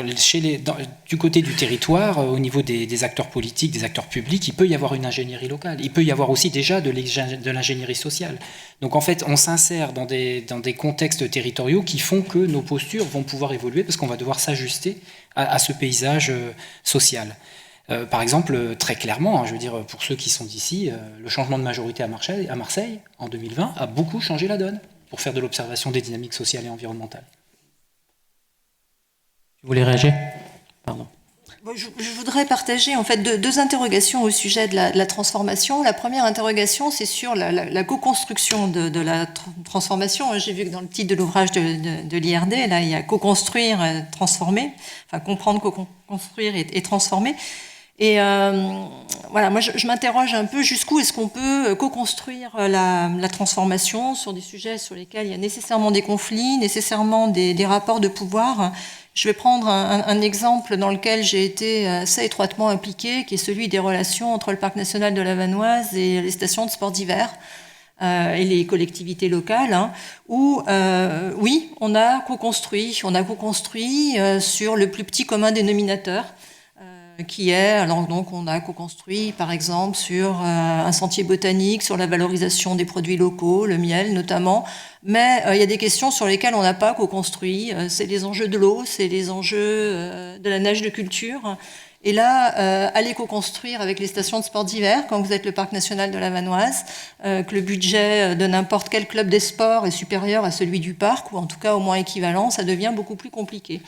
du côté du territoire, au niveau des acteurs politiques, des acteurs publics, il peut y avoir une ingénierie locale. Il peut y avoir aussi déjà de l'ingénierie sociale. Donc en fait, on s'insère dans des contextes territoriaux qui font que nos postures vont pouvoir évoluer parce qu'on va devoir s'ajuster à ce paysage social. Par exemple, très clairement, je veux dire, pour ceux qui sont d'ici, le changement de majorité à Marseille, en 2020, a beaucoup changé la donne pour faire de l'observation des dynamiques sociales et environnementales. Tu voulais réagir ? Pardon. Je voudrais partager en fait deux interrogations au sujet de la transformation. La première interrogation, c'est sur la co-construction de la transformation. J'ai vu que dans le titre de l'ouvrage de l'IRD, là, il y a co-construire, transformer, enfin comprendre, co-construire et transformer. Et voilà, moi je m'interroge un peu jusqu'où est-ce qu'on peut co-construire la transformation sur des sujets sur lesquels il y a nécessairement des conflits, nécessairement des rapports de pouvoir. Je vais prendre un exemple dans lequel j'ai été assez étroitement impliquée, qui est celui des relations entre le Parc national de la Vanoise et les stations de sport d'hiver et les collectivités locales, où oui, on a co-construit sur le plus petit commun dénominateur, qui est, alors donc on a co-construit par exemple sur un sentier botanique, sur la valorisation des produits locaux, le miel notamment, mais il y a des questions sur lesquelles on n'a pas co-construit, c'est les enjeux de l'eau, c'est les enjeux de la nage de culture. Et là, aller co-construire avec les stations de sport d'hiver, quand vous êtes le Parc national de la Vanoise, que le budget de n'importe quel club des sports est supérieur à celui du parc, ou en tout cas au moins équivalent, ça devient beaucoup plus compliqué.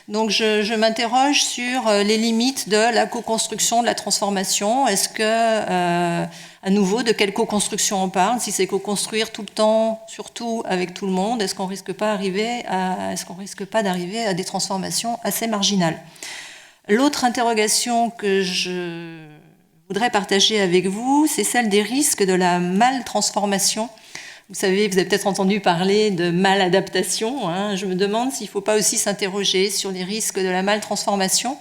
Donc je m'interroge sur les limites de la co-construction, de la transformation. Est-ce que, à nouveau, de quelle co-construction on parle? Si c'est co-construire tout le temps, surtout avec tout le monde, est-ce qu'on risque pas d'arriver à des transformations assez marginales? L'autre interrogation que je voudrais partager avec vous, c'est celle des risques de la mal-transformation. Vous savez, vous avez peut-être entendu parler de mal-adaptation. Je me demande s'il ne faut pas aussi s'interroger sur les risques de la mal-transformation.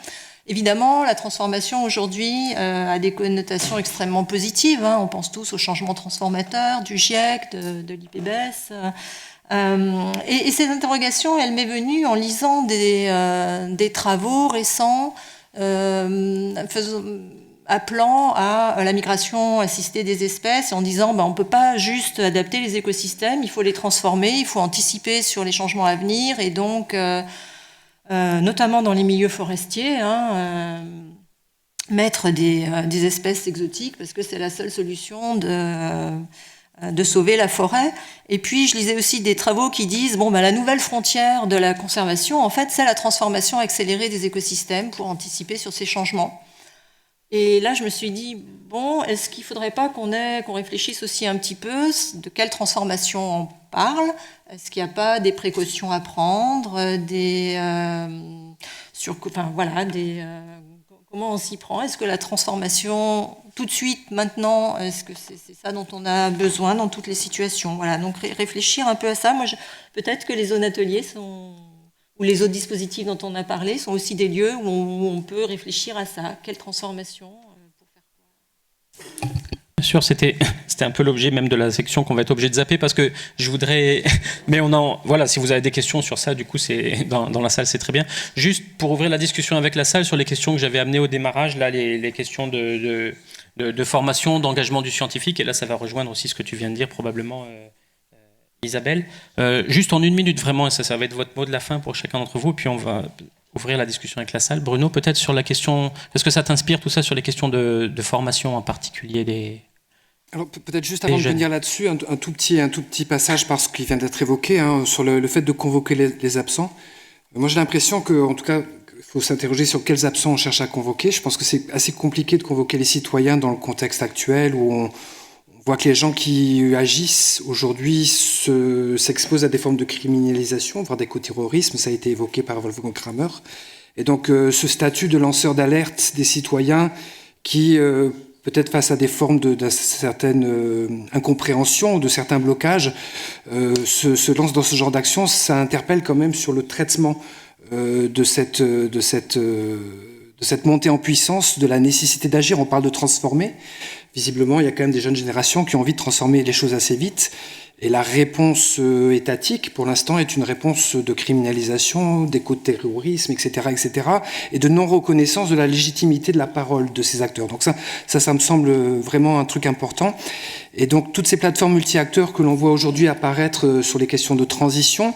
Évidemment, la transformation aujourd'hui a des connotations extrêmement positives. On pense tous au changement transformateur du GIEC, de l'IPBES. Et cette interrogation, elle m'est venue en lisant des travaux récents appelant à la migration assistée des espèces et en disant on ne peut pas juste adapter les écosystèmes, il faut les transformer, il faut anticiper sur les changements à venir et donc, notamment dans les milieux forestiers, mettre des espèces exotiques parce que c'est la seule solution de sauver la forêt. Et puis, je lisais aussi des travaux qui disent la nouvelle frontière de la conservation, en fait, c'est la transformation accélérée des écosystèmes pour anticiper sur ces changements. Et là, je me suis dit, est-ce qu'il ne faudrait pas qu'on réfléchisse aussi un petit peu de quelle transformation on parle? Est-ce qu'il n'y a pas des précautions à prendre, comment on s'y prend? Est-ce que la transformation, tout de suite, maintenant, est-ce que c'est ça dont on a besoin dans toutes les situations? Voilà, donc réfléchir un peu à ça. Moi, peut-être que les zones ateliers ou les autres dispositifs dont on a parlé sont aussi des lieux où on peut réfléchir à ça. Quelle transformation pour faire quoi? Bien sûr, c'était c'était un peu l'objet même de la section qu'on va être obligé de zapper parce que je voudrais... Mais voilà, si vous avez des questions sur ça, du coup, c'est dans la salle, c'est très bien. Juste pour ouvrir la discussion avec la salle sur les questions que j'avais amenées au démarrage, là, les questions de formation, d'engagement du scientifique, et là, ça va rejoindre aussi ce que tu viens de dire, probablement, Isabelle. Juste en 1 minute, vraiment, et ça va être votre mot de la fin pour chacun d'entre vous, puis on va ouvrir la discussion avec la salle. Bruno, peut-être sur la question... Est-ce que ça t'inspire, tout ça, sur les questions de formation, en particulier des... Alors peut-être juste avant de venir là-dessus, un tout petit passage par ce qui vient d'être évoqué, sur le fait de convoquer les absents. Moi, j'ai l'impression qu'en tout cas, il faut s'interroger sur quels absents on cherche à convoquer. Je pense que c'est assez compliqué de convoquer les citoyens dans le contexte actuel où on voit que les gens qui agissent aujourd'hui s'exposent à des formes de criminalisation, voire d'écoterrorisme. Ça a été évoqué par Wolfgang Kramer. Et donc, ce statut de lanceur d'alerte des citoyens qui... peut-être face à des formes de certaines incompréhensions, de certains blocages, se lance dans ce genre d'action, ça interpelle quand même sur le traitement de cette montée en puissance, de la nécessité d'agir. On parle de transformer. Visiblement, il y a quand même des jeunes générations qui ont envie de transformer les choses assez vite. Et la réponse étatique, pour l'instant, est une réponse de criminalisation, d'écoterrorisme, etc., et de non-reconnaissance de la légitimité de la parole de ces acteurs. Donc ça me semble vraiment un truc important. Et donc toutes ces plateformes multi-acteurs que l'on voit aujourd'hui apparaître sur les questions de transition,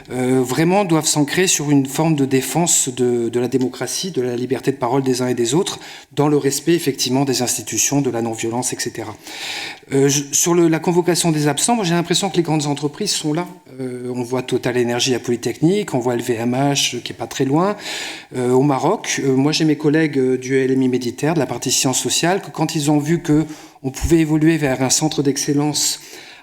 vraiment doivent s'ancrer sur une forme de défense de la démocratie, de la liberté de parole des uns et des autres, dans le respect effectivement des institutions, de la non-violence, etc. Sur la convocation des absents, moi j'ai l'impression que les grandes entreprises sont là. On voit Total Énergie à Polytechnique, on voit LVMH qui est pas très loin. Au Maroc, moi j'ai mes collègues du LMI Méditerranée, de la partie sciences sociales, que quand ils ont vu que on pouvait évoluer vers un centre d'excellence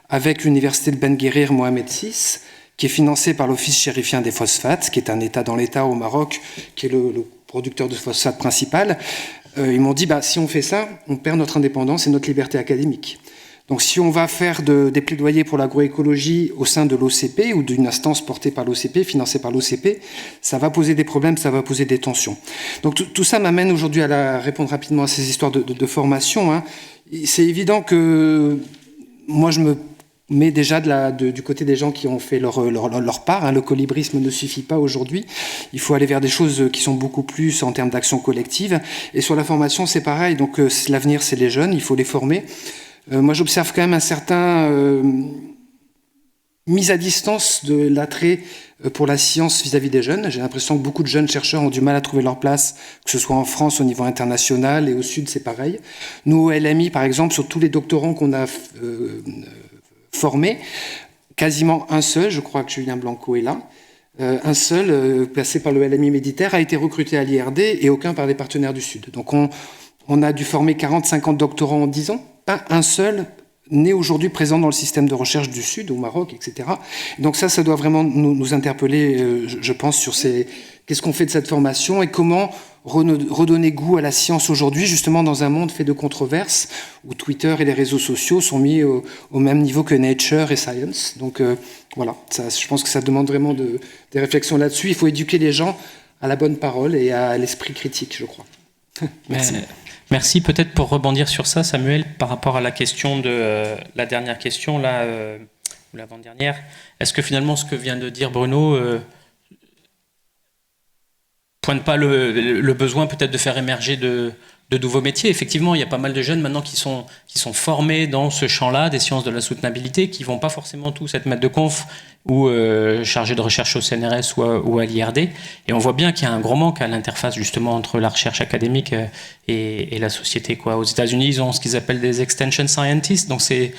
avec l'université de Ben Guerir Mohamed VI, qui est financé par l'Office chérifien des phosphates, qui est un État dans l'État au Maroc, qui est le producteur de phosphate principal. Ils m'ont dit, si on fait ça, on perd notre indépendance et notre liberté académique. Donc si on va faire des plaidoyers pour l'agroécologie au sein de l'OCP ou d'une instance portée par l'OCP, financée par l'OCP, ça va poser des problèmes, ça va poser des tensions. Donc tout ça m'amène aujourd'hui à répondre rapidement à ces histoires de formation. C'est évident que moi je me mets déjà du côté des gens qui ont fait leur part. Le colibrisme ne suffit pas aujourd'hui. Il faut aller vers des choses qui sont beaucoup plus en termes d'action collective. Et sur la formation, c'est pareil. Donc l'avenir, c'est les jeunes, il faut les former. Moi, j'observe quand même un certain mise à distance de l'attrait pour la science vis-à-vis des jeunes. J'ai l'impression que beaucoup de jeunes chercheurs ont du mal à trouver leur place, que ce soit en France, au niveau international, et au Sud, c'est pareil. Nous, au LMI, par exemple, sur tous les doctorants qu'on a formés, quasiment un seul, je crois que Julien Blanco est là, un seul, placé par le LMI Méditerranée, a été recruté à l'IRD et aucun par des partenaires du Sud. Donc on a dû former 40-50 doctorants en 10 ans, pas un seul n'est aujourd'hui présent dans le système de recherche du Sud, au Maroc, etc. Donc ça doit vraiment nous interpeller, je pense, sur qu'est-ce qu'on fait de cette formation et comment redonner goût à la science aujourd'hui, justement dans un monde fait de controverses, où Twitter et les réseaux sociaux sont mis au même niveau que Nature et Science. Donc voilà, je pense que ça demande vraiment des réflexions là-dessus. Il faut éduquer les gens à la bonne parole et à l'esprit critique, je crois. Merci. Merci. Peut-être pour rebondir sur ça, Samuel, par rapport à la question la dernière question, là, ou l'avant-dernière, est-ce que finalement ce que vient de dire Bruno pointe pas le besoin peut-être de faire émerger de nouveaux métiers? Effectivement, il y a pas mal de jeunes maintenant qui sont formés dans ce champ-là, des sciences de la soutenabilité, qui vont pas forcément tous être maîtres de conf ou chargés de recherche au CNRS ou à l'IRD. Et on voit bien qu'il y a un gros manque à l'interface justement entre la recherche académique et la société. Aux États-Unis, ils ont ce qu'ils appellent des extension scientists, donc c'est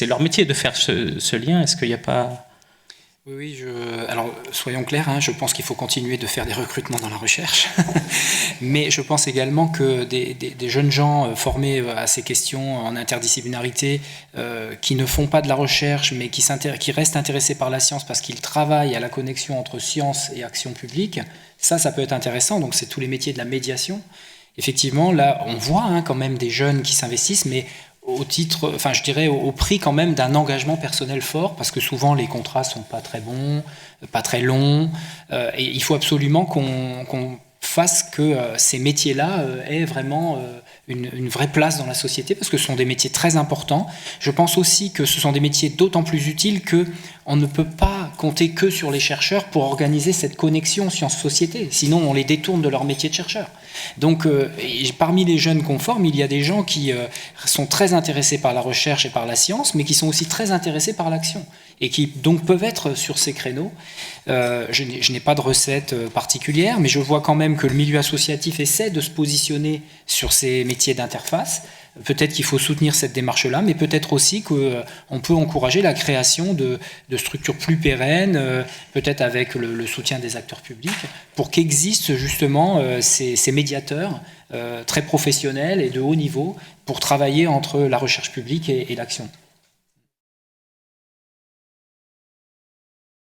leur métier de faire ce lien. Est-ce qu'il n'y a pas... Oui, alors soyons clairs, je pense qu'il faut continuer de faire des recrutements dans la recherche, mais je pense également que des jeunes gens formés à ces questions en interdisciplinarité, qui ne font pas de la recherche, mais qui restent intéressés par la science parce qu'ils travaillent à la connexion entre science et action publique, ça peut être intéressant, donc c'est tous les métiers de la médiation. Effectivement, là, on voit quand même des jeunes qui s'investissent, mais au titre, je dirais au prix quand même d'un engagement personnel fort, parce que souvent les contrats sont pas très bons, pas très longs, et il faut absolument qu'on fasse que ces métiers-là aient vraiment une vraie place dans la société parce que ce sont des métiers très importants. Je pense aussi que ce sont des métiers d'autant plus utiles qu'on ne peut pas compter que sur les chercheurs pour organiser cette connexion sciences-société. Sinon, on les détourne de leur métier de chercheur. Donc, parmi les jeunes qu'on forme, il y a des gens qui sont très intéressés par la recherche et par la science, mais qui sont aussi très intéressés par l'action et qui donc peuvent être sur ces créneaux. Je n'ai pas de recette particulière, mais je vois quand même que le milieu associatif essaie de se positionner sur ces métiers d'interface. Peut-être qu'il faut soutenir cette démarche-là, mais peut-être aussi qu'on peut encourager la création de structures plus pérennes, peut-être avec le soutien des acteurs publics, pour qu'existent justement ces médiateurs très professionnels et de haut niveau pour travailler entre la recherche publique et l'action.